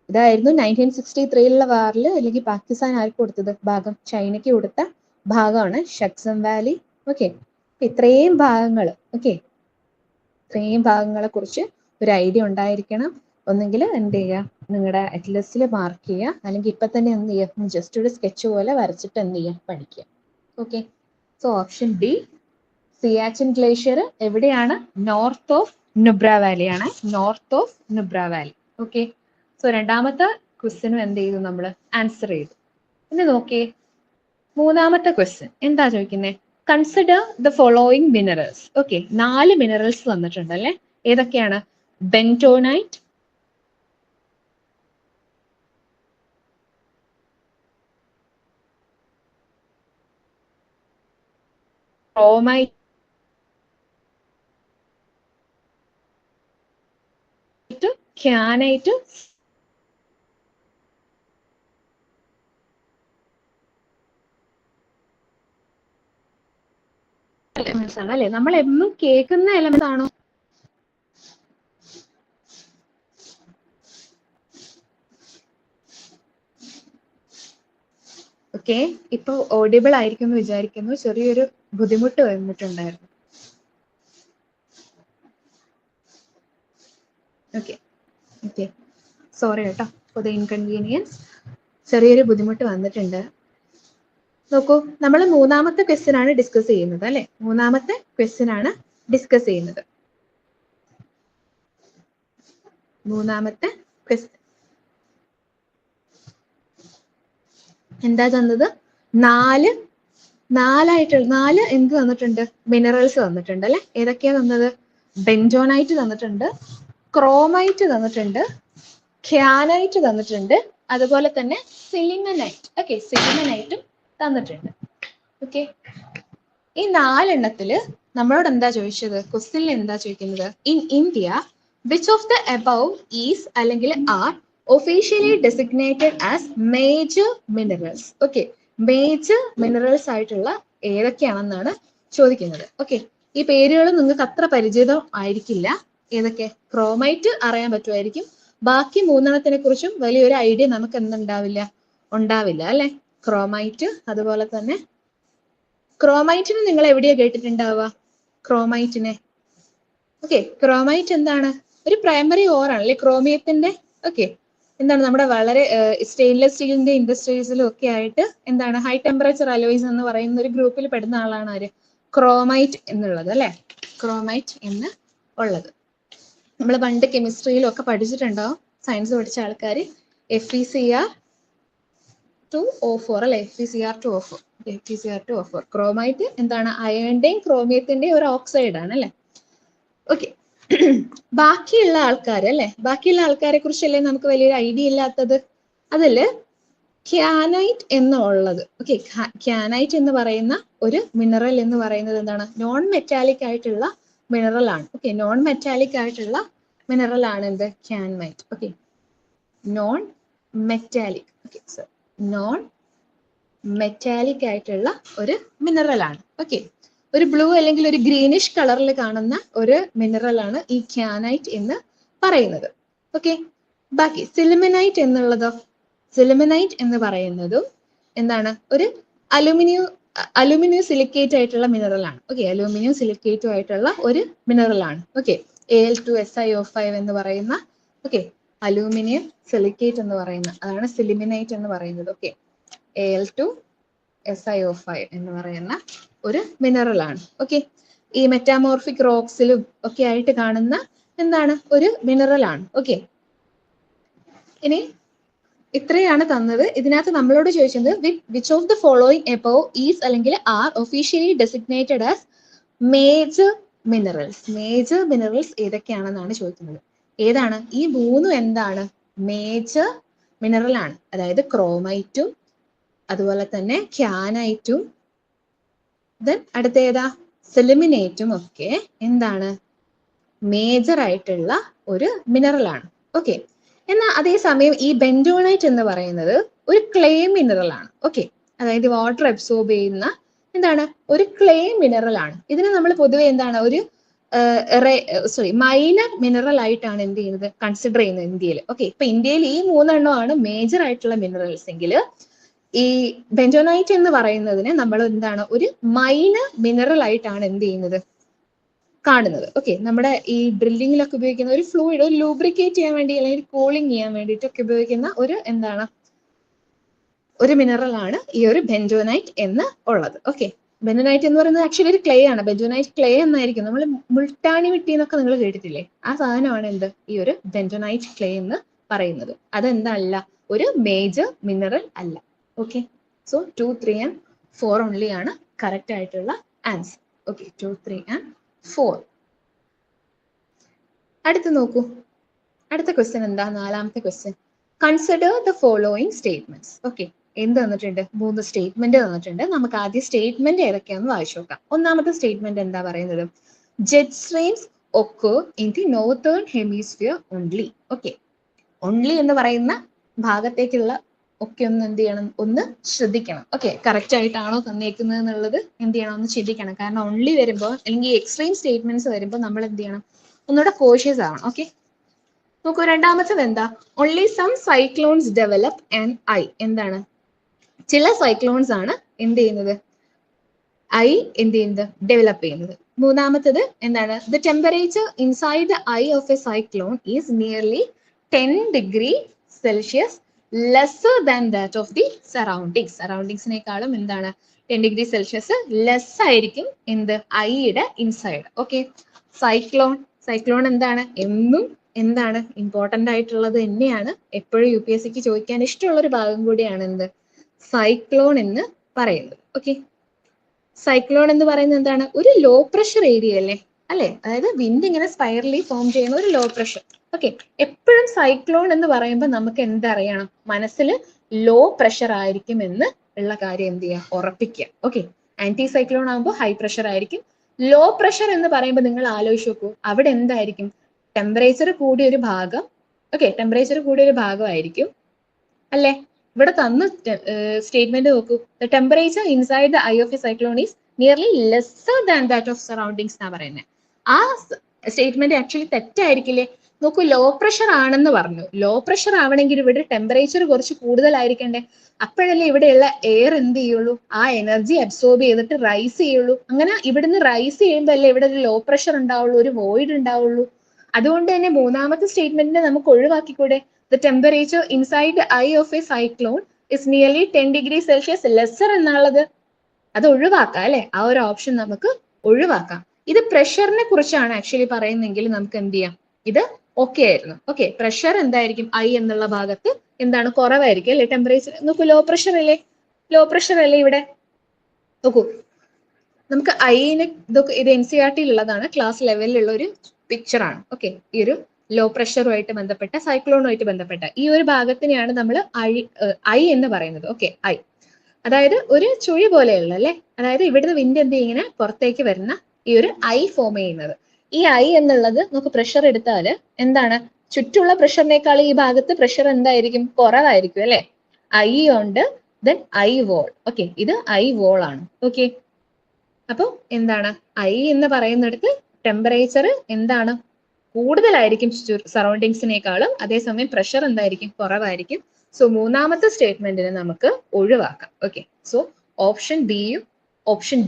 ഇതായിരുന്നു 1963 വാറിൽ അല്ലെങ്കിൽ പാകിസ്ഥാൻ ആർക്ക് കൊടുത്തത് ഭാഗം? ചൈനയ്ക്ക് കൊടുത്ത ഭാഗമാണ് ഷക്സം വാലി. ഓക്കെ, ഇത്രയും ഭാഗങ്ങൾ, ഓക്കെ, ഇത്രയും ഭാഗങ്ങളെ കുറിച്ച് ഒരു ഐഡിയ ഉണ്ടായിരിക്കണം. ഒന്നെങ്കിൽ എന്ത് ചെയ്യുക, നിങ്ങളുടെ അറ്റ്ലസിൽ മാർക്ക് ചെയ്യുക, അല്ലെങ്കിൽ ഇപ്പൊ തന്നെ എന്ത് ചെയ്യുക, ജസ്റ്റ് ഒരു സ്കെച്ച് പോലെ വരച്ചിട്ട് എന്ത് ചെയ്യുക, പഠിക്കുക. Okay, so option D, Siachen glacier എവിടെയാണ്? നോർത്ത് ഓഫ് നുബ്ര വാലി ആണ്, north of Nubra Valley. Okay, so രണ്ടാമത്തെ ക്വസ്റ്റ്യനും എന്ത് ചെയ്തു, നമ്മൾ ആൻസർ ചെയ്തു. ഇനി നോക്കിയേ, മൂന്നാമത്തെ ക്വസ്റ്റ്യൻ എന്താ ചോദിക്കുന്നത്? Consider the following minerals. Okay, 4 minerals തന്നിട്ടുണ്ട് അല്ലെ? ഏതൊക്കെയാണ്? ബെന്റോണൈറ്റ്, ക്രോമൈറ്റ്, ക്യാനൈറ്റ്, എലമെന്റ്സ് ആണ് അല്ലെ? നമ്മൾ എന്നും കേൾക്കുന്ന എലമെന്റ് ആണോ? ഓക്കെ, ഇപ്പൊ ഓഡിബിൾ ആയിരിക്കും എന്ന് വിചാരിക്കുന്നു. ചെറിയൊരു ബുദ്ധിമുട്ട് വന്നിട്ടുണ്ടായിരുന്നു. ഓക്കെ ഓക്കെ, സോറി കേട്ടോ ഫോർ ദ ഇൻകൺവീനിയൻസ്. ചെറിയൊരു ബുദ്ധിമുട്ട് വന്നിട്ടുണ്ട്. നോക്കൂ, നമ്മൾ മൂന്നാമത്തെ ക്വസ്റ്റ്യൻ ആണ് ഡിസ്കസ് ചെയ്യുന്നത് അല്ലെ? മൂന്നാമത്തെ ക്വസ്റ്റ്യൻ ആണ് ഡിസ്കസ് ചെയ്യുന്നത്. മൂന്നാമത്തെ ക്വസ്റ്റ്യൻ എന്താ തന്നത്? 4 എന്ത് തന്നിട്ടുണ്ട്? മിനറൽസ് തന്നിട്ടുണ്ട് അല്ലെ? ഏതൊക്കെയാ തന്നത്? ബെന്റോണൈറ്റ് തന്നിട്ടുണ്ട്, ക്രോമൈറ്റ് തന്നിട്ടുണ്ട്, ക്യാനൈറ്റ് തന്നിട്ടുണ്ട്, അതുപോലെ തന്നെ സിലിമനൈറ്റ്. ഓക്കെ, സിലിമനൈറ്റും തന്നിട്ടുണ്ട്. ഓക്കെ, ഈ 4 എണ്ണത്തില് നമ്മളോട് എന്താ ചോദിച്ചത്? ക്വസ്റ്റ്യനിൽ എന്താ ചോദിക്കുന്നത്? In India which of the above is അല്ലെങ്കിൽ are officially designated as major minerals. Okay, major minerals ആയിട്ടുള്ള ഏതൊക്കെയാണെന്നാണ് ചോദിക്കുന്നത്. ഓക്കെ, ഈ പേരുകൾ നിങ്ങൾക്ക് അത്ര പരിചിതം ആയിരിക്കില്ല. ഏതൊക്കെ? ക്രോമൈറ്റ് അറിയാൻ പറ്റുമായിരിക്കും. ബാക്കി 3 കുറിച്ചും വലിയൊരു ഐഡിയ നമുക്ക് ഉണ്ടാവില്ല അല്ലെ? ക്രോമൈറ്റ്, അതുപോലെ തന്നെ ക്രോമൈറ്റിനെ നിങ്ങൾ എവിടെയാ കേട്ടിട്ടുണ്ടാവുക? ക്രോമൈറ്റിനെ, ഓക്കെ, ക്രോമൈറ്റ് എന്താണ്? ഒരു പ്രൈമറി ഓർ ആണ് അല്ലെ ക്രോമിയത്തിന്റെ. ഓക്കെ, എന്താണ്, നമ്മുടെ വളരെ സ്റ്റെയിൻലെസ് സ്റ്റീലിന്റെ ഇൻഡസ്ട്രീസിലും ഒക്കെ ആയിട്ട് എന്താണ്, ഹൈ ടെമ്പറേച്ചർ അലോയ്സ് എന്ന് പറയുന്ന ഒരു ഗ്രൂപ്പിൽ പെടുന്ന ആളാണ് ആര്? ക്രോമൈറ്റ് എന്നുള്ളത് അല്ലെ? ക്രോമൈറ്റ് എന്ന് ഉള്ളത് നമ്മൾ പണ്ട് കെമിസ്ട്രിയിലും ഒക്കെ പഠിച്ചിട്ടുണ്ടാവും. സയൻസ് പഠിച്ച ആൾക്കാർ FeCr2O4 അല്ലെ? FeCr2O4. ക്രോമൈറ്റ് എന്താണ്? അയണിന്റെയും ക്രോമിയത്തിന്റെയും ഒരു ഓക്സൈഡ് ആണ് അല്ലെ? ഓക്കെ, ബാക്കിയുള്ള ആൾക്കാർ അല്ലെ? ബാക്കിയുള്ള ആൾക്കാരെ കുറിച്ചല്ലേ നമുക്ക് വലിയൊരു ഐഡിയ ഇല്ലാത്തത്. അതില് ക്യാനൈറ്റ് എന്നുള്ളത്, ഓക്കെ, ക്യാനൈറ്റ് എന്ന് പറയുന്ന ഒരു മിനറൽ എന്ന് പറയുന്നത് എന്താണ്? നോൺ മെറ്റാലിക് ആയിട്ടുള്ള മിനറൽ ആണ്. ഓക്കെ, നോൺ മെറ്റാലിക് ആയിട്ടുള്ള മിനറൽ ആണ് എന്ത്? Kyanite. Okay, non metallic, okay, non metallic ആയിട്ടുള്ള ഒരു മിനറൽ ആണ്. ഓക്കെ, ഒരു ബ്ലൂ അല്ലെങ്കിൽ ഒരു ഗ്രീനിഷ് കളറിൽ കാണുന്ന ഒരു മിനറൽ ആണ് ഈ ക്യാനൈറ്റ് എന്ന് പറയുന്നത്. ഓക്കെ, ബാക്കി സിലിമിനൈറ്റ് എന്നുള്ളതോ? സിലിമിനൈറ്റ് എന്ന് പറയുന്നതും എന്താണ്? ഒരു അലുമിനിയം സിലിക്കേറ്റ് ആയിട്ടുള്ള മിനറൽ ആണ്. ഓക്കെ, അലൂമിനിയം സിലിക്കേറ്റും ആയിട്ടുള്ള ഒരു മിനറൽ ആണ്. ഓക്കെ, Al2SiO5 എന്ന് പറയുന്ന, ഓക്കെ, അലൂമിനിയം സിലിക്കേറ്റ് എന്ന് പറയുന്ന, അതാണ് സിലിമിനൈറ്റ് എന്ന് പറയുന്നത്. ഓക്കെ, Al2SiO5 എന്ന് പറയുന്ന ഒരു മിനറൽ ആണ്. ഓക്കെ, ഈ മെറ്റാമോർഫിക് റോക്സിലും ഒക്കെ ആയിട്ട് കാണുന്ന എന്താണ്? ഒരു മിനറൽ ആണ്. ഓക്കെ, ഇനി ഇത്രയാണ് തന്നത്. ഇതിനകത്ത് നമ്മളോട് ചോദിച്ചത് which of the following above is അല്ലെങ്കിൽ are officially designated as major minerals. Major minerals ഏതൊക്കെയാണെന്നാണ് ചോദിക്കുന്നത്. ഏതാണ് ഈ മൂന്നും? എന്താണ്? മേജർ മിനറൽ ആണ്. അതായത് ക്രോമൈറ്റും അതുപോലെ തന്നെ ക്യാനൈറ്റും ദെൻ അടുത്ത ഏതാ? സെലിമിനേറ്റും ഒക്കെ എന്താണ്? മേജർ ആയിട്ടുള്ള ഒരു മിനറൽ ആണ്. ഓക്കെ, എന്നാൽ അതേസമയം ഈ ബെൻഡോണൈറ്റ് എന്ന് പറയുന്നത് ഒരു ക്ലേ മിനറൽ ആണ്. ഓക്കെ, അതായത് വാട്ടർ അബ്സോർബ് ചെയ്യുന്ന എന്താണ്? ഒരു ക്ലേ മിനറൽ ആണ്. ഇതിനെ നമ്മൾ പൊതുവെ എന്താണ്? ഒരു മൈനർ മിനറൽ ആയിട്ടാണ് എന്ത് ചെയ്യുന്നത്? കൺസിഡർ ചെയ്യുന്നത് ഇന്ത്യയിൽ. ഓക്കെ, ഇപ്പൊ ഇന്ത്യയിൽ ഈ മൂന്നെണ്ണമാണ് മേജർ ആയിട്ടുള്ള മിനറൽസ് എങ്കിൽ ഈ ബെൻഡോണൈറ്റ് എന്ന് പറയുന്നതിനെ നമ്മൾ എന്താണ്? ഒരു മൈനർ മിനറൽ ആയിട്ടാണ് എന്ത് ചെയ്യുന്നത്? കാണുന്നത്. ഓക്കെ, നമ്മുടെ ഈ ഡ്രില്ലിങ്ങിലൊക്കെ ഉപയോഗിക്കുന്ന ഒരു ഫ്ലൂയിഡ്, ഒരു ലൂബ്രിക്കേറ്റ് ചെയ്യാൻ വേണ്ടി അല്ലെങ്കിൽ കൂളിംഗ് ചെയ്യാൻ വേണ്ടിയിട്ടൊക്കെ ഉപയോഗിക്കുന്ന ഒരു എന്താണ്? ഒരു മിനറൽ ആണ് ഈ ഒരു ബെൻഡോണൈറ്റ് എന്ന് ഉള്ളത്. ഓക്കെ, ബെൻഡോണൈറ്റ് എന്ന് പറയുന്നത് ആക്ച്വലി ഒരു ക്ലേ ആണ്. ബെൻഡോണൈറ്റ് ക്ലേ എന്നായിരിക്കും. നമ്മൾ മുൾട്ടാണി മിട്ടി എന്നൊക്കെ നിങ്ങൾ കേട്ടിട്ടില്ലേ? ആ സാധനമാണ് എന്ത്? ഈ ഒരു ബെൻഡോണൈറ്റ് ക്ലേ എന്ന് പറയുന്നത്. അതെന്തല്ല? ഒരു മേജർ മിനറൽ അല്ല. ഓക്കെ, സോ 2, 3 and 4 ഓൺലി ആണ് കറക്റ്റ് ആയിട്ടുള്ള ആൻസർ. Okay, 2, 3 and 4. അടുത്ത് നോക്കൂ, അടുത്ത ക്വസ്റ്റ്യൻ എന്താ? 4ാമത്തെ question. Consider the following statements. Okay, എന്ത് തന്നിട്ടുണ്ട്? 3 സ്റ്റേറ്റ്മെന്റ് തന്നിട്ടുണ്ട്. നമുക്ക് ആദ്യം സ്റ്റേറ്റ്മെന്റ് ഏതൊക്കെയാണെന്ന് വായിച്ചു നോക്കാം. 1ാമത്തെ സ്റ്റേറ്റ്മെന്റ് എന്താ പറയുന്നത്? Jet streams occur in the northern hemisphere only. Okay, only എന്ന് പറയുന്ന ഭാഗത്തേക്കുള്ള ഒക്കെ ഒന്ന് എന്ത് ചെയ്യണം? ഒന്ന് ശ്രദ്ധിക്കണം. ഓക്കെ, കറക്റ്റ് ആയിട്ടാണോ തന്നേക്കുന്നത് എന്നുള്ളത് എന്ത് ചെയ്യണം? ഒന്ന് ചിന്തിക്കണം. കാരണം ഓൺലി വരുമ്പോൾ അല്ലെങ്കിൽ എക്സ്ട്രീം സ്റ്റേറ്റ്മെന്റ്സ് വരുമ്പോൾ നമ്മൾ എന്ത് ചെയ്യണം? ഒന്നുകൂടെ കോഷ്യസ് ആവണം. ഓക്കെ, നോക്കൂ, 2ാമത്തത് എന്താ? Only some cyclones develop and eye. എന്താണ്? ചില സൈക്ലോൺസ് ആണ് എന്ത് ചെയ്യുന്നത്? ഐ എന്ത് ചെയ്യുന്നത്? ഡെവലപ്പ് ചെയ്യുന്നത്. 3ാമത്തത് എന്താണ്? The temperature inside the I of A cyclone is nearly 10 degree Celsius lesser than that of the surroundings. സറൗണ്ടിങ്സിനേക്കാളും എന്താണ്? 10 degree Celsius ലെസ് ആയിരിക്കും എന്ത്? ഐയുടെ ഇൻസൈഡ്. ഓക്കെ, സൈക്ലോൺ എന്താണ്? എന്നും എന്താണ്? ഇമ്പോർട്ടന്റ് ആയിട്ടുള്ളത് തന്നെയാണ്. എപ്പോഴും UPSCക്ക് ചോദിക്കാൻ ഇഷ്ടമുള്ള ഒരു ഭാഗം കൂടിയാണ് എന്ത്? സൈക്ലോൺ എന്ന് പറയുന്നത്. ഓക്കെ, സൈക്ലോൺ എന്ന് പറയുന്നത് എന്താണ്? ഒരു ലോ പ്രഷർ ഏരിയ അല്ലേ? അല്ലെ? അതായത് വിൻഡ് ഇങ്ങനെ സ്പൈറലി ഫോം ചെയ്യുന്ന ഒരു ലോ പ്രഷർ. ഓക്കെ, എപ്പോഴും സൈക്ലോൺ എന്ന് പറയുമ്പോൾ നമുക്ക് എന്തറിയണം? മനസ്സിൽ ലോ പ്രഷർ ആയിരിക്കും എന്ന് ഉള്ള കാര്യം എന്ത് ചെയ്യുക? ഉറപ്പിക്കുക. ഓക്കെ, ആന്റി സൈക്ലോൺ ആകുമ്പോൾ ഹൈ പ്രഷർ ആയിരിക്കും. ലോ പ്രഷർ എന്ന് പറയുമ്പോൾ നിങ്ങൾ ആലോചിച്ച് നോക്കൂ, അവിടെ എന്തായിരിക്കും? ടെമ്പറേച്ചർ കൂടിയ ഒരു ഭാഗം. ഓക്കെ, ടെമ്പറേച്ചർ കൂടിയ ഒരു ഭാഗമായിരിക്കും അല്ലെ? ഇവിടെ തന്ന സ്റ്റേറ്റ്മെന്റ് നോക്കൂ, the temperature inside the I of A cyclone is nearly lesser than that of surroundings എന്നാ പറയുന്നത്. ആ സ്റ്റേറ്റ്മെന്റ് ആക്ച്വലി തെറ്റായിരിക്കില്ലേ? നോക്കൂ, ലോ പ്രഷർ ആണെന്ന് പറഞ്ഞു. ലോ പ്രഷർ ആവണമെങ്കിൽ ഇവിടെ ടെമ്പറേച്ചർ കുറച്ച് കൂടുതലായിരിക്കണ്ടേ? അപ്പോഴല്ലേ ഇവിടെയുള്ള എയർ എന്ത് ചെയ്യുള്ളൂ? ആ എനർജി അബ്സോർബ് ചെയ്തിട്ട് റൈസ് ചെയ്യുള്ളൂ. അങ്ങനെ ഇവിടുന്ന് റൈസ് ചെയ്യുമ്പോൾ അല്ലേ ഇവിടെ ഒരു ലോ പ്രഷർ ഉണ്ടാവുള്ളൂ, ഒരു വോയിഡ് ഉണ്ടാവുള്ളൂ. അതുകൊണ്ട് തന്നെ 3ാമത്തെ സ്റ്റേറ്റ്മെന്റിനെ നമുക്ക് ഒഴിവാക്കിക്കൂടെ? The temperature inside the eye of a cyclone is nearly 10 degree Celsius lesser എന്നുള്ളത് അത് ഒഴിവാക്കാം അല്ലെ? ആ ഒരു ഓപ്ഷൻ നമുക്ക് ഒഴിവാക്കാം. ഇത് പ്രഷറിനെ കുറിച്ചാണ് ആക്ച്വലി പറയുന്നെങ്കിൽ നമുക്ക് എന്ത് ചെയ്യാം? ഇത് ഓക്കെ ആയിരുന്നു. ഓക്കെ, പ്രഷർ എന്തായിരിക്കും? ഐ എന്നുള്ള ഭാഗത്ത് എന്താണ്? കുറവായിരിക്കും അല്ലെ? ടെമ്പറേച്ചർ നോക്കൂ, ലോ പ്രഷർ അല്ലേ? ലോ പ്രഷർ അല്ലേ ഇവിടെ? നോക്കൂ, നമുക്ക് ഐനെ ഇതൊക്കെ ഇത് NCERT ഉള്ളതാണ്, ക്ലാസ് ലെവലിലുള്ള ഒരു പിക്ചർ ആണ്. ഓക്കെ, ഈ ഒരു ലോ പ്രഷറുമായിട്ട് ബന്ധപ്പെട്ട, സൈക്ലോണുമായിട്ട് ബന്ധപ്പെട്ട ഈ ഒരു ഭാഗത്തിനെയാണ് നമ്മൾ ഐ എന്ന് പറയുന്നത്. ഓക്കെ, ഐ അതായത് ഒരു ചുഴി പോലെയുള്ള അല്ലെ? അതായത് ഇവിടുന്ന് വിൻഡ് എന്ത് ഇങ്ങനെ പുറത്തേക്ക് വരുന്ന ഈ ഒരു ഐ ഫോം ചെയ്യുന്നത്. ഈ ഐ എന്നുള്ളത് നമുക്ക് പ്രഷർ എടുത്താൽ എന്താണ്? ചുറ്റുള്ള പ്രഷറിനേക്കാൾ ഈ ഭാഗത്ത് പ്രഷർ എന്തായിരിക്കും? കുറവായിരിക്കും അല്ലെ? ഐ ഉണ്ട്, ദെൻ ഐ വോൾ. ഓക്കെ, ഇത് ഐ വോൾ ആണ്. ഓക്കെ, അപ്പൊ എന്താണ്? ഐ എന്ന് പറയുന്നിടത്ത് ടെമ്പറേച്ചർ എന്താണ്? കൂടുതലായിരിക്കും സറൗണ്ടിങ്സിനേക്കാളും, അതേസമയം പ്രഷർ എന്തായിരിക്കും, കുറവായിരിക്കും. സോ മൂന്നാമത്തെ സ്റ്റേറ്റ്മെന്റിനെ നമുക്ക് ഒഴിവാക്കാം. ഓക്കെ, സോ ഓപ്ഷൻ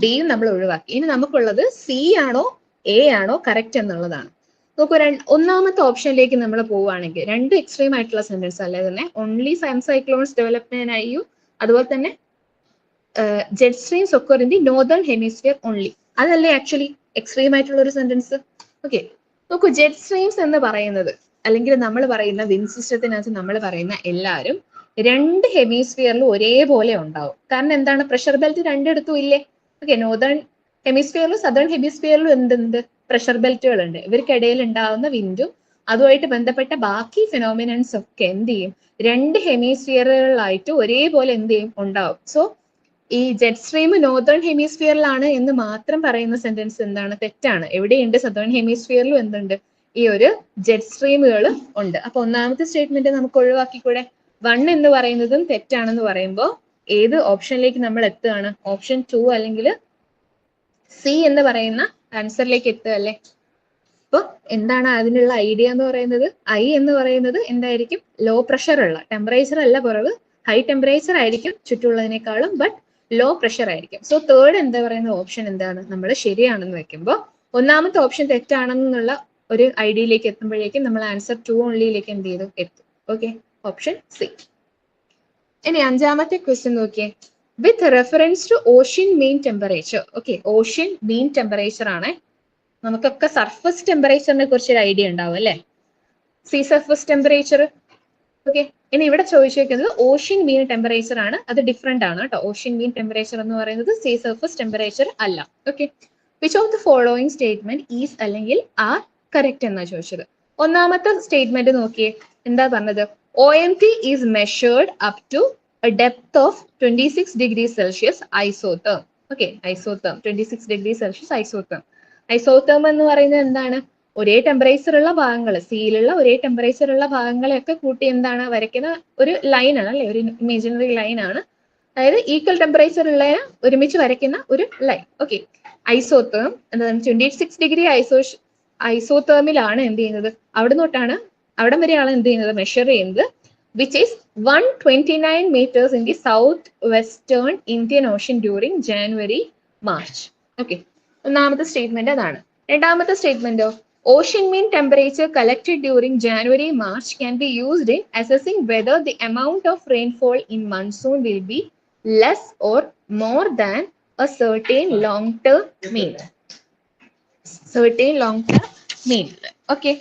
ഡിയും നമ്മൾ ഒഴിവാക്കി. ഇനി നമുക്കുള്ളത് സി ആണോ എ ആണോ കറക്റ്റ് എന്നുള്ളതാണ്. നോക്കൂ, ഒന്നാമത്തെ ഓപ്ഷനിലേക്ക് നമ്മൾ പോവുകയാണെങ്കിൽ രണ്ട് എക്സ്ട്രീം ആയിട്ടുള്ള സെന്റൻസ് അല്ലേ തന്നെ, ഓൺലി സൈം സൈക്ലോൺസ് ഡെവലപ്മെന്റ് ആയി, അതുപോലെ തന്നെ jet streams occur in the northern hemisphere only. അതല്ലേ ആക്ച്വലി എക്സ്ട്രീം ആയിട്ടുള്ള ഒരു സെന്റൻസ്. ഓക്കെ, നോക്കൂ, ജെറ്റ് സ്ട്രീംസ് എന്ന് പറയുന്നത്, അല്ലെങ്കിൽ നമ്മൾ പറയുന്ന വിൻഡ് സിസ്റ്റത്തിനകത്ത് നമ്മൾ പറയുന്ന എല്ലാവരും രണ്ട് ഹെമിസ്ഫിയറിലും ഒരേപോലെ ഉണ്ടാവും. കാരണം എന്താണ്, പ്രഷർ ബെൽറ്റ് രണ്ടിടത്തും ഇല്ലേ. ഓക്കെ, നോർത്തേൺ ഹെമിസ്ഫിയറിലും സദേൺ ഹെമിസ്ഫിയറിലും എന്തുണ്ട്, പ്രഷർ ബെൽറ്റുകൾ ഉണ്ട്. ഇവർക്കിടയിൽ ഉണ്ടാവുന്ന വിൻഡും അതുമായിട്ട് ബന്ധപ്പെട്ട ബാക്കി ഫിനോമിനൻസ് ഒക്കെ എന്ത് ചെയ്യും, രണ്ട് ഹെമിസ്ഫിയറുകളായിട്ട് ഒരേപോലെ എന്ത് ചെയ്യും, ഉണ്ടാവും. സോ ഈ ജെറ്റ് സ്ട്രീം നോർത്തേൺ ഹെമിസ്ഫിയറിലാണ് എന്ന് മാത്രം പറയുന്ന സെന്റൻസ് എന്താണ്, തെറ്റാണ്. എവിടെയുണ്ട്, സദേൺ ഹെമിസ്ഫിയറിലും എന്തുണ്ട്, ഈ ഒരു ജെറ്റ് സ്ട്രീമുകൾ ഉണ്ട്. അപ്പൊ ഒന്നാമത്തെ സ്റ്റേറ്റ്മെന്റ് നമുക്ക് ഒഴിവാക്കിക്കൂടെ. 1 എന്ന് പറയുന്നതും തെറ്റാണെന്ന് പറയുമ്പോൾ ഏത് ഓപ്ഷനിലേക്ക് നമ്മൾ എത്തുകയാണ്, ഓപ്ഷൻ 2 അല്ലെങ്കിൽ സി എന്ന് പറയുന്ന ആൻസറിലേക്ക് എത്തുക അല്ലേ. അപ്പൊ എന്താണ് അതിനുള്ള ഐഡിയ എന്ന് പറയുന്നത്, ഐ എന്ന് പറയുന്നത് എന്തായിരിക്കും, ലോ പ്രഷർ ഉള്ള, ടെമ്പറേച്ചർ അല്ല കുറവ്, ഹൈ ടെമ്പറേച്ചർ ആയിരിക്കും ചുറ്റുള്ളതിനേക്കാളും, ബട്ട് ലോ പ്രഷർ ആയിരിക്കും. സോ തേർഡ് എന്താ പറയുന്ന ഓപ്ഷൻ എന്താണ്, നമ്മൾ ശരിയാണെന്ന് വെക്കുമ്പോൾ ഒന്നാമത്തെ ഓപ്ഷൻ തെറ്റാണെന്നുള്ള ഒരു ഐഡിയയിലേക്ക് എത്തുമ്പോഴേക്കും നമ്മൾ ആൻസർ 2 ഓൺലിയിലേക്ക് എന്ത് ചെയ്തു, എത്തും. Okay, option C. ഇനി അഞ്ചാമത്തെ ക്വസ്റ്റ്യൻ നോക്കിയേ, with reference to ocean mean temperature. Okay, ocean mean temperature ആണ്. നമുക്കൊക്കെ സർഫസ് ടെമ്പറേച്ചറിനെ കുറിച്ച് ഒരു ഐഡിയ ഉണ്ടാവും അല്ലെ, സീ സർഫസ് ടെമ്പറേച്ചർ. ഓക്കെ, ഇനി ഇവിടെ ചോദിച്ചിരിക്കുന്നത് ഓഷ്യൻ മീൻ ടെമ്പറേച്ചർ ആണ്. അത് ഡിഫറെന്റ് ആണ് കേട്ടോ. ഓഷ്യൻ മീൻ ടെമ്പറേച്ചർ എന്ന് പറയുന്നത് സീ സർഫസ് ടെമ്പറേച്ചർ അല്ല. Okay, which of the following statement is അല്ലെങ്കിൽ ആർ കറക്റ്റ് എന്നാ ചോദിച്ചത്. ഒന്നാമത്തെ സ്റ്റേറ്റ്മെന്റ് നോക്കിയേ, എന്താ പറഞ്ഞത്, OMT is measured up to a depth of 26 degrees Celsius isotherm. Okay, isotherm 26 degrees Celsius isotherm. Isotherm എന്ന് പറയുന്നത് എന്താണ്, ഒരേ ടെമ്പറേച്ചർ ഉള്ള ഭാഗങ്ങൾ, സീയിലുള്ള ഒരേ ടെമ്പറേച്ചർ ഉള്ള ഭാഗങ്ങളെയൊക്കെ കൂട്ടി എന്താണ് വരയ്ക്കുന്ന ഒരു ലൈനാണ് അല്ലെ, ഒരു ഇമേജിനറി ലൈൻ ആണ്. അതായത് ഈക്വൽ ടെമ്പറേച്ചർ ഉള്ളതിനെ ഒരുമിച്ച് വരയ്ക്കുന്ന ഒരു ലൈൻ. ഓക്കെ, ഐസോതേം എന്താണ് 26 ഡിഗ്രി ഐസോതേമിലാണ് എന്ത് ചെയ്യുന്നത്, അവിടം വരെയാണ് എന്ത് ചെയ്യുന്നത്, മെഷർ ചെയ്യുന്നത്, which is 129 meters in the southwestern Indian Ocean during January-March. Okay, ഒന്നാമത്തെ സ്റ്റേറ്റ്മെന്റ് അതാണ്. രണ്ടാമത്തെ സ്റ്റേറ്റ്മെന്റോ, ocean mean temperature collected during January-March can be used in assessing whether the amount of rainfall in monsoon will be less or more than a certain long-term mean. Okay,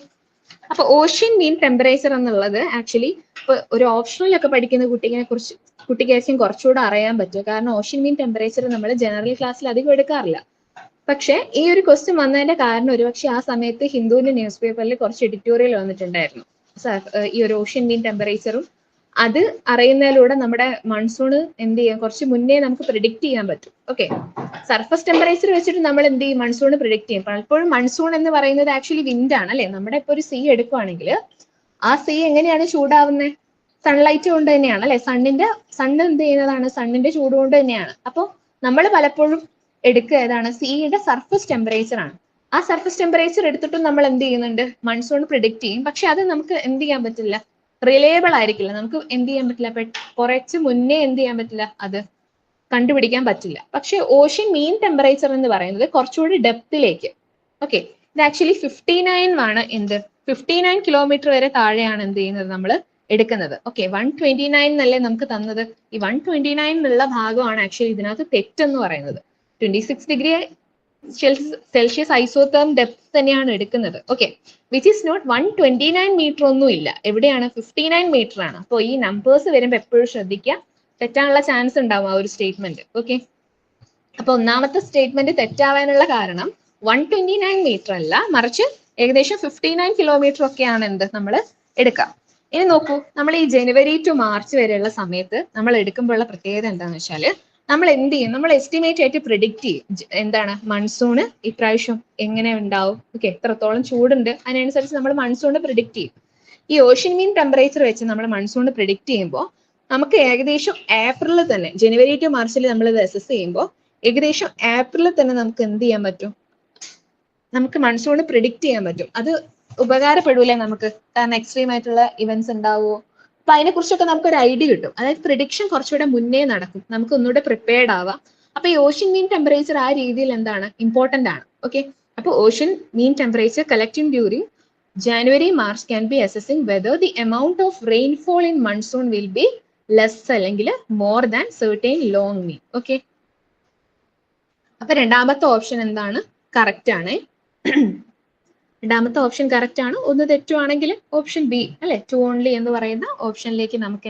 അപ്പൊ ocean mean temperature എന്നുള്ളത് actually ഇപ്പൊ ഒരു ഓപ്ഷനിലൊക്കെ പഠിക്കുന്ന കുട്ടിക്കായിരിക്കും കുറച്ചുകൂടെ അറിയാൻ പറ്റും. കാരണം ocean mean temperature നമ്മൾ ജനറൽ ക്ലാസ്സിൽ അധികം എടുക്കാറില്ല. പക്ഷെ ഈ ഒരു ക്വസ്റ്റ്യൻ വന്നതിന്റെ കാരണം ഒരുപക്ഷെ ആ സമയത്ത് ഹിന്ദുവിന്റെ ന്യൂസ് പേപ്പറിൽ കുറച്ച് എഡിറ്റോറിയൽ വന്നിട്ടുണ്ടായിരുന്നു ഈ ഒരു ഓഷ്യൻ മീൻ ടെമ്പറേച്ചറും. അത് അറിയുന്നതിലൂടെ നമ്മുടെ മൺസൂണ് എന്ത് ചെയ്യാം, കുറച്ച് മുന്നേ നമുക്ക് പ്രിഡിക്റ്റ് ചെയ്യാൻ പറ്റും. ഓക്കെ, സർഫസ് ടെമ്പറേച്ചർ വെച്ചിട്ട് നമ്മൾ എന്ത് ചെയ്യും, മൺസൂണ് പ്രിഡിക്റ്റ് ചെയ്യും. പലപ്പോഴും മൺസൂൺ എന്ന് പറയുന്നത് ആക്ച്വലി വിൻഡ് ആണ് അല്ലെ. നമ്മുടെ ഇപ്പൊ ഒരു സീ എടുക്കുവാണെങ്കിൽ ആ സീ എങ്ങനെയാണ് ചൂടാവുന്നത്, സൺലൈറ്റ് കൊണ്ട് തന്നെയാണ് അല്ലെ. സൺ എന്ത് ചെയ്യുന്നതാണ്, സണ്ണിന്റെ ചൂട് കൊണ്ട് തന്നെയാണ്. അപ്പൊ നമ്മൾ പലപ്പോഴും എടുക്കുക ഏതാണ്, സീയുടെ സർഫസ് ടെമ്പറേച്ചർ ആണ്. ആ സർഫസ് ടെമ്പറേച്ചർ എടുത്തിട്ടും നമ്മൾ എന്ത് ചെയ്യുന്നുണ്ട്, മൺസൂൺ പ്രിഡിക്റ്റ് ചെയ്യും. പക്ഷെ അത് നമുക്ക് എന്ത് ചെയ്യാൻ പറ്റില്ല, റിലയബിൾ ആയിരിക്കില്ല. നമുക്ക് എന്ത് ചെയ്യാൻ പറ്റില്ല, കുറച്ച് മുന്നേ എന്ത് ചെയ്യാൻ പറ്റില്ല, അത് കണ്ടുപിടിക്കാൻ പറ്റില്ല. പക്ഷെ ഓഷ്യൻ മീൻ ടെമ്പറേച്ചർ എന്ന് പറയുന്നത് കുറച്ചുകൂടി ഡെപ്തിലേക്ക്. ഓക്കെ, ഇത് ആക്ച്വലി 59 ആണ്, എന്ത് 59 കിലോമീറ്റർ വരെ താഴെയാണ് എന്ത് ചെയ്യുന്നത്, നമ്മൾ എടുക്കുന്നത്. ഓക്കെ, 129 എന്നല്ലേ നമുക്ക് തന്നത്. ഈ 129 എന്നുള്ള ഭാഗമാണ് ആക്ച്വലി ഇതിനകത്ത് തെറ്റെന്ന് പറയുന്നത്. 26 ഡിഗ്രി സെൽഷ്യസ് ഐസോതേം ഡെപ്ത് തന്നെയാണ് എടുക്കുന്നത്. Okay, which is not 129 metre ഒന്നും ഇല്ല. എവിടെയാണ്, 59 മീറ്റർ ആണ്. അപ്പോൾ ഈ നമ്പേഴ്സ് വരുമ്പോൾ എപ്പോഴും ശ്രദ്ധിക്കുക, തെറ്റാനുള്ള ചാൻസ് ഉണ്ടാവും ആ ഒരു സ്റ്റേറ്റ്മെന്റ്. ഓക്കെ, അപ്പൊ ഒന്നാമത്തെ സ്റ്റേറ്റ്മെന്റ് തെറ്റാവാനുള്ള കാരണം 129 മീറ്റർ അല്ല, മറിച്ച് ഏകദേശം 59 കിലോമീറ്റർ ഒക്കെയാണ് എന്ത് നമ്മൾ എടുക്കാം. ഇനി നോക്കൂ, നമ്മൾ ഈ ജനുവരി ടു മാർച്ച് വരെയുള്ള സമയത്ത് നമ്മൾ എടുക്കുമ്പോഴുള്ള പ്രത്യേകത എന്താണെന്ന് വെച്ചാൽ, നമ്മൾ എന്ത് ചെയ്യും, നമ്മൾ എസ്റ്റിമേറ്റ് ആയിട്ട് പ്രിഡിക്റ്റ് ചെയ്യും എന്താണ് മൺസൂണ് ഇപ്രാവശ്യം എങ്ങനെ ഉണ്ടാവും. ഓക്കെ, എത്രത്തോളം ചൂടുണ്ട് അതിനനുസരിച്ച് നമ്മൾ മൺസൂണ് പ്രിഡിക്റ്റ് ചെയ്യും. ഈ ഓഷ്യൻ മീൻ ടെമ്പറേച്ചർ വെച്ച് നമ്മൾ മൺസൂണ് പ്രിഡിക്റ്റ് ചെയ്യുമ്പോൾ നമുക്ക് ഏകദേശം ഏപ്രിലിൽ തന്നെ, ജനുവരി ടു മാർച്ചിൽ നമ്മൾ ഇത് അസസ് ചെയ്യുമ്പോൾ ഏകദേശം ഏപ്രിലിൽ തന്നെ നമുക്ക് എന്ത് ചെയ്യാൻ പറ്റും, നമുക്ക് മൺസൂണ് പ്രിഡിക്റ്റ് ചെയ്യാൻ പറ്റും. അത് ഉപകാരപ്പെടൂലേ നമുക്ക്? കാരണം എക്സ്ട്രീം ആയിട്ടുള്ള ഇവന്റ്സ് ഉണ്ടാവുമോ? അപ്പൊ അതിനെ കുറിച്ചൊക്കെ നമുക്ക് ഒരു ഐഡിയ കിട്ടും. അതായത് പ്രിഡിക്ഷൻ കുറച്ചുകൂടെ മുന്നേ നടക്കും, നമുക്ക് ഒന്നുകൂടെ പ്രിപ്പയർഡ് ആവാം. അപ്പൊ ഈ ഓഷ്യൻ മീൻ ടെമ്പറേച്ചർ ആ രീതിയിൽ എന്താണ് ഇമ്പോർട്ടന്റ് ആണ്. ഓക്കെ, അപ്പൊ ocean mean temperature collecting during January, March can be assessing whether the amount of rainfall in monsoon will be less അല്ലെങ്കിൽ more than certain long mean. Okay, അപ്പൊ രണ്ടാമത്തെ option എന്താണ്? Correct ആണ്. രണ്ടാമത്തെ ഓപ്ഷൻ കറക്റ്റ് ആണ്. ഒന്ന് തെറ്റുവാണെങ്കിൽ option B അല്ലെ, to only എന്ന് പറയുന്ന ഓപ്ഷനിലേക്ക് നമുക്ക്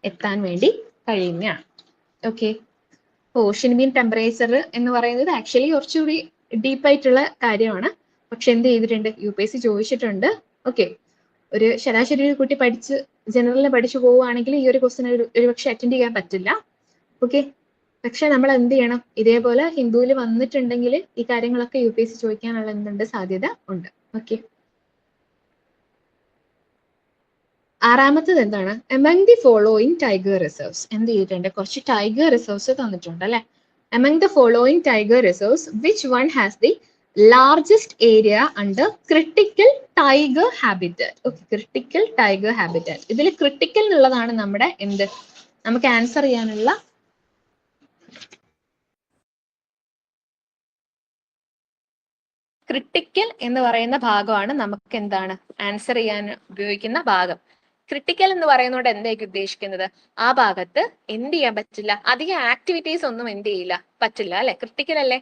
എത്താൻ വേണ്ടി കഴിയുന്നതാണ്. ഓക്കെ, ഓഷ്യൻ മീൻ ടെമ്പറേച്ചർ എന്ന് പറയുന്നത് ആക്ച്വലി കുറച്ചുകൂടി ഡീപ്പായിട്ടുള്ള കാര്യമാണ്. പക്ഷെ എന്ത് ചെയ്തിട്ടുണ്ട്, UPSC ചോദിച്ചിട്ടുണ്ട്. ഓക്കെ, ഒരു ശരാശരി ഒരു കുട്ടി പഠിച്ച് ജനറലിന് പഠിച്ചു പോവുകയാണെങ്കിൽ ഈ ഒരു ക്വസ്റ്റ്യൻ ഒരു പക്ഷെ അറ്റൻഡ് ചെയ്യാൻ പറ്റില്ല. ഓക്കെ, പക്ഷെ നമ്മൾ എന്ത് ചെയ്യണം, ഇതേപോലെ ഹിന്ദുവിൽ വന്നിട്ടുണ്ടെങ്കിൽ ഈ കാര്യങ്ങളൊക്കെ UPSC ചോദിക്കാനുള്ള എന്തുണ്ട്, സാധ്യത ഉണ്ട്. ഓക്കെ, ആറാമത്തത് എന്താണ്? Among the following tiger reserves. എന്ത് ചെയ്തിട്ടുണ്ട്, കുറച്ച് ടൈഗർ റിസർവ്സ് തന്നിട്ടുണ്ട് അല്ലെ. Among the following tiger reserves which one has the largest area under critical tiger habitat. Okay, critical tiger habitat. ഇതിൽ ക്രിട്ടിക്കൽ എന്നുള്ളതാണ് നമ്മുടെ എന്ത്, നമുക്ക് ആൻസർ ചെയ്യാനുള്ള ക്രിട്ടിക്കൽ എന്ന് പറയുന്ന ഭാഗമാണ് നമുക്ക് എന്താണ് ആൻസർ ചെയ്യാൻ ഉപയോഗിക്കുന്ന ഭാഗം. ക്രിട്ടിക്കൽ എന്ന് പറയുന്നതുകൊണ്ട് എന്തായിരിക്കും ഉദ്ദേശിക്കുന്നത്? ആ ഭാഗത്ത് എന്ത് ചെയ്യാൻ പറ്റില്ല, അധികം ആക്ടിവിറ്റീസ് ഒന്നും എന്ത് ചെയ്യില്ല, പറ്റില്ല അല്ലെ, ക്രിട്ടിക്കൽ അല്ലേ.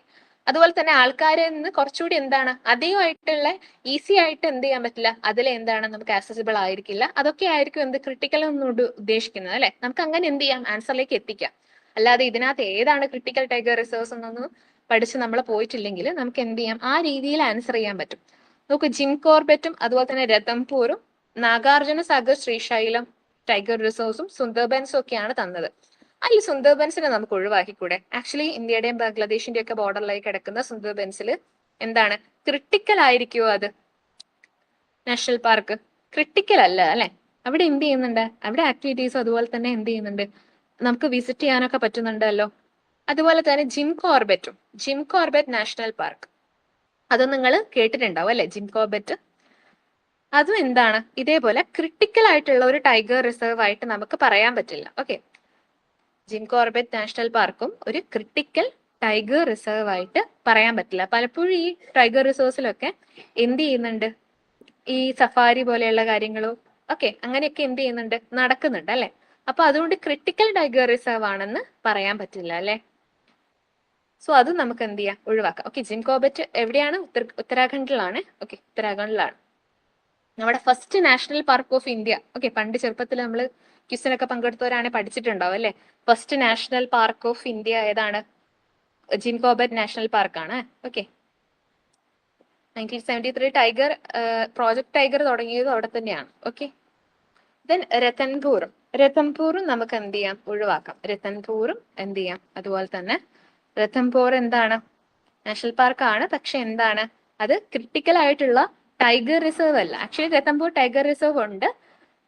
അതുപോലെ തന്നെ ആൾക്കാരിൽ നിന്ന് കുറച്ചുകൂടി എന്താണ് അധികമായിട്ടുള്ള ഈസി ആയിട്ട് എന്ത് ചെയ്യാൻ പറ്റില്ല, അതിൽ എന്താണ് നമുക്ക് ആക്സസിബിൾ ആയിരിക്കില്ല. അതൊക്കെ ആയിരിക്കും എന്ത് ക്രിട്ടിക്കൽ എന്നോട് ഉദ്ദേശിക്കുന്നത് അല്ലെ. നമുക്ക് അങ്ങനെ എന്ത് ചെയ്യാം, ആൻസറിലേക്ക് എത്തിക്കാം. അല്ലാതെ ഇതിനകത്ത് ഏതാണ് ക്രിട്ടിക്കൽ ടൈഗർ റിസർവ്സ് എന്നൊന്നും പഠിച്ച് നമ്മൾ പോയിട്ടില്ലെങ്കിൽ നമുക്ക് എന്ത് ചെയ്യാം, ആ രീതിയിൽ ആൻസർ ചെയ്യാൻ പറ്റും. നോക്കൂ, ജിം കോർബറ്റും അതുപോലെ തന്നെ രതംപൂറും നാഗാർജുന സാഗർ ശ്രീശൈലം ടൈഗർ റിസർവ്സും സുന്ദർബൻസും ഒക്കെയാണ് തന്നത്. അതിൽ സുന്ദർബൻസിനെ നമുക്ക് ഒഴിവാക്കിക്കൂടെ? ആക്ച്വലി ഇന്ത്യയുടെയും ബംഗ്ലാദേശിന്റെയും ഒക്കെ ബോർഡറിലായി കിടക്കുന്ന സുന്ദർബൻസിൽ എന്താണ് ക്രിട്ടിക്കൽ ആയിരിക്കുമോ അത് നാഷണൽ പാർക്ക്? ക്രിട്ടിക്കൽ അല്ല അല്ലെ. അവിടെ എന്ത് ചെയ്യുന്നുണ്ട്, അവിടെ ആക്ടിവിറ്റീസും അതുപോലെ തന്നെ എന്ത് ചെയ്യുന്നുണ്ട്, നമുക്ക് വിസിറ്റ് ചെയ്യാനൊക്കെ പറ്റുന്നുണ്ടല്ലോ. അതുപോലെ തന്നെ ജിം കോർബറ്റ് നാഷണൽ പാർക്ക്, അത് നിങ്ങൾ കേട്ടിട്ടുണ്ടാവും അല്ലെ, ജിം കോർബറ്റ്. അതും എന്താണ് ഇതേപോലെ ക്രിട്ടിക്കൽ ആയിട്ടുള്ള ഒരു ടൈഗർ റിസർവ് ആയിട്ട് നമുക്ക് പറയാൻ പറ്റില്ല. ഓക്കെ, ജിം കോർബറ്റ് നാഷണൽ പാർക്കും ഒരു ക്രിട്ടിക്കൽ ടൈഗർ റിസർവ് ആയിട്ട് പറയാൻ പറ്റില്ല. പലപ്പോഴും ഈ ടൈഗർ റിസർവ്സിലൊക്കെ എന്ത് ചെയ്യുന്നുണ്ട്, ഈ സഫാരി പോലെയുള്ള കാര്യങ്ങളും ഒക്കെ അങ്ങനെയൊക്കെ എന്ത് ചെയ്യുന്നുണ്ട്, നടക്കുന്നുണ്ട് അല്ലെ. അപ്പൊ അതുകൊണ്ട് ക്രിട്ടിക്കൽ ടൈഗർ റിസർവ് ആണെന്ന് പറയാൻ പറ്റില്ല അല്ലെ. സോ അത് നമുക്ക് എന്ത് ചെയ്യാം, ഒഴിവാക്കാം. ഓക്കെ, ജിം കോർബറ്റ് എവിടെയാണ്? ഉത്തരാഖണ്ഡിലാണ്. ഓക്കെ, ഉത്തരാഖണ്ഡിലാണ് നമ്മുടെ first national park of India. Okay, പണ്ട് ചെറുപ്പത്തിൽ നമ്മൾ ക്വിസിനൊക്കെ പങ്കെടുത്തവരാണ് പഠിച്ചിട്ടുണ്ടാവും അല്ലെ. First national park of India ഏതാണ്? ജിം കോർബറ്റ് നാഷണൽ പാർക്കാണ്. ഓക്കെ, 1973 ടൈഗർ പ്രോജക്ട് ടൈഗർ തുടങ്ങിയത് അവിടെ തന്നെയാണ്. ഓക്കെ, ദെൻ രത്തൻപൂറും നമുക്ക് എന്ത് ചെയ്യാം, ഒഴിവാക്കാം. രത്തൻപൂറും എന്ത് ചെയ്യാം, അതുപോലെ തന്നെ രത്തൻപൂർ എന്താണ് നാഷണൽ പാർക്കാണ്, പക്ഷെ എന്താണ് അത് ക്രിട്ടിക്കൽ ആയിട്ടുള്ള ടൈഗർ റിസർവ് അല്ല. ആക്ച്വലി രത്തൻപൂർ ടൈഗർ റിസർവ് ഉണ്ട്.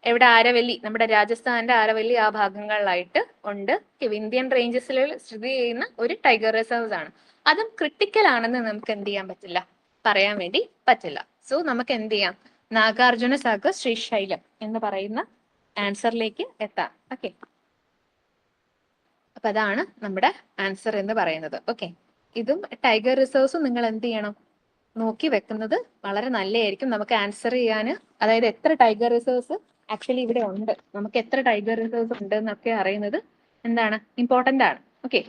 എവിടെ? ആരവല്ലി, നമ്മുടെ രാജസ്ഥാന്റെ ആരവല്ലി ആ ഭാഗങ്ങളിലായിട്ട് ഉണ്ട്. ഇന്ത്യൻ റേഞ്ചസിൽ സ്ഥിതി ചെയ്യുന്ന ഒരു ടൈഗർ റിസർവ് ആണ്. അതും ക്രിട്ടിക്കൽ ആണെന്ന് നമുക്ക് എന്ത് ചെയ്യാൻ പറ്റില്ല, പറയാൻ വേണ്ടി പറ്റില്ല. സോ നമുക്ക് എന്ത് ചെയ്യാം, നാഗാർജുന സാഗർ ശ്രീശൈലം എന്ന് പറയുന്ന ആൻസറിലേക്ക് എത്താം. ഓക്കെ, അപ്പൊ അതാണ് നമ്മുടെ ആൻസർ എന്ന് പറയുന്നത്. ഓക്കെ, ഇതും ടൈഗർ റിസർവ്സും നിങ്ങൾ എന്ത് ചെയ്യണം, നോക്കി വെക്കുന്നത് വളരെ നല്ലതായിരിക്കും. നമുക്ക് ആൻസർ ചെയ്യാന്, അതായത് എത്ര ടൈഗർ റിസർവ്സ് ആക്ച്വലി ഇവിടെ ഉണ്ട്, നമുക്ക് എത്ര ടൈഗർ റിസർവ്സ് ഉണ്ട് എന്നൊക്കെ അറിയുന്നത് എന്താണ് ഇമ്പോർട്ടന്റ് ആണ്. ഓക്കെ,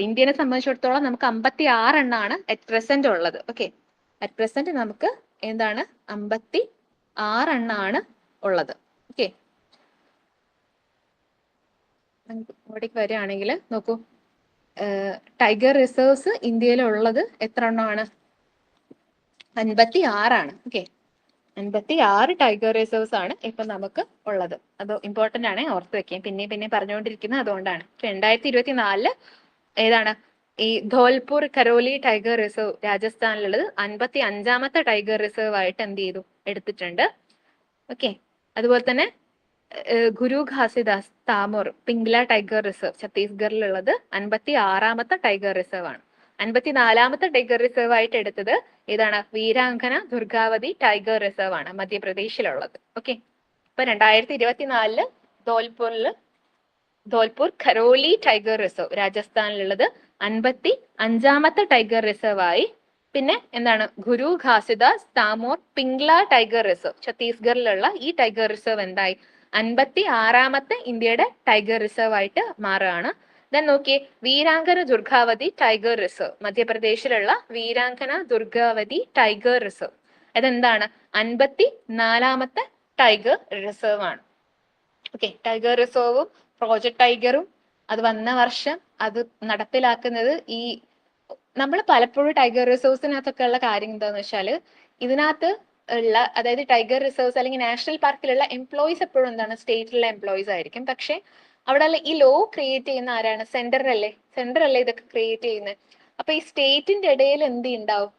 ഇന്ത്യനെ സംബന്ധിച്ചിടത്തോളം നമുക്ക് 56 എണ്ണാണ് അറ്റ് പ്രസന്റ് ഉള്ളത്. ഓക്കെ, അറ്റ് പ്രസന്റ് നമുക്ക് എന്താണ് 56 എണ്ണാണ് ഉള്ളത്. ഓക്കെ, ഇങ്ങോട്ടേക്ക് വരികയാണെങ്കിൽ നോക്കൂ, ടൈഗർ റിസർവ്സ് ഇന്ത്യയിലുള്ളത് എത്ര എണ്ണമാണ്? 56 ഓക്കെ, 56 ടൈഗർ റിസർവ്സ് ആണ് ഇപ്പൊ നമുക്ക് ഉള്ളത്. അത് ഇമ്പോർട്ടന്റ് ആണ്, ഓർത്ത് വെക്കാം. പിന്നെ പറഞ്ഞുകൊണ്ടിരിക്കുന്നത് അതുകൊണ്ടാണ്. 2024 ഏതാണ് ഈ ധോൽപൂർ കരോലി ടൈഗർ റിസർവ് രാജസ്ഥാനിലുള്ളത് 55ാമത്തെ ടൈഗർ റിസർവ് ആയിട്ട് എന്ത് ചെയ്തു, എടുത്തിട്ടുണ്ട്. ഓക്കെ, അതുപോലെ തന്നെ ഗുരു ഘാസിദാസ് താമൂർ പിംഗ്ല ടൈഗർ റിസർവ് ഛത്തീസ്ഗഡിലുള്ളത് 56ാമത്തെ ടൈഗർ റിസർവ് ആണ്. 54ാമത്തെ ടൈഗർ റിസർവ് ആയിട്ട് എടുത്തത് ഏതാണ്? വീരാങ്കന ദുർഗാവതി ടൈഗർ റിസർവ് ആണ് മധ്യപ്രദേശിലുള്ളത്. ഓക്കെ, ഇപ്പൊ 2024 ധോൽപൂർ ഖരോലി ടൈഗർ റിസർവ് രാജസ്ഥാനിലുള്ളത് 55ാമത്തെ ടൈഗർ റിസർവ് ആയി. പിന്നെ എന്താണ്? ഗുരു ഘാസിദാസ് താമോർ പിംഗ്ല ടൈഗർ റിസർവ് ഛത്തീസ്ഗഡിലുള്ള ഈ ടൈഗർ റിസർവ് എന്തായി? 56ാമത്തെ ഇന്ത്യയുടെ ടൈഗർ റിസർവ് ആയിട്ട് മാറുകയാണ്. ദെൻ നോക്കിയേ, വീരാങ്കന ദുർഗാവതി ടൈഗർ റിസർവ് മധ്യപ്രദേശിലുള്ള വീരാങ്കന ദുർഗാവതി ടൈഗർ റിസർവ് അതെന്താണ്? 54ാമത്തെ ടൈഗർ റിസർവ് ആണ്. ഓക്കെ, ടൈഗർ റിസർവും പ്രോജക്ട് ടൈഗറും അത് വന്ന വർഷം അത് നടപ്പിലാക്കുന്നത് ഈ നമ്മൾ പലപ്പോഴും ടൈഗർ റിസർവ്സിനകത്തൊക്കെ ഉള്ള കാര്യം എന്താന്ന് വെച്ചാൽ ഇതിനകത്ത് ഉള്ള അതായത് ടൈഗർ റിസർവ്സ് അല്ലെങ്കിൽ നാഷണൽ പാർക്കിലുള്ള എംപ്ലോയീസ് എപ്പോഴും എന്താണ്? സ്റ്റേറ്റിലുള്ള എംപ്ലോയീസ് ആയിരിക്കും. പക്ഷെ അവിടെ ഈ ലോ ക്രിയേറ്റ് ചെയ്യുന്ന ആരാണ്? സെന്ററല്ലേ ഇതൊക്കെ ക്രിയേറ്റ് ചെയ്യുന്നത്. അപ്പൊ ഈ സ്റ്റേറ്റിന്റെ ഇടയിൽ എന്ത് ഉണ്ടാവും?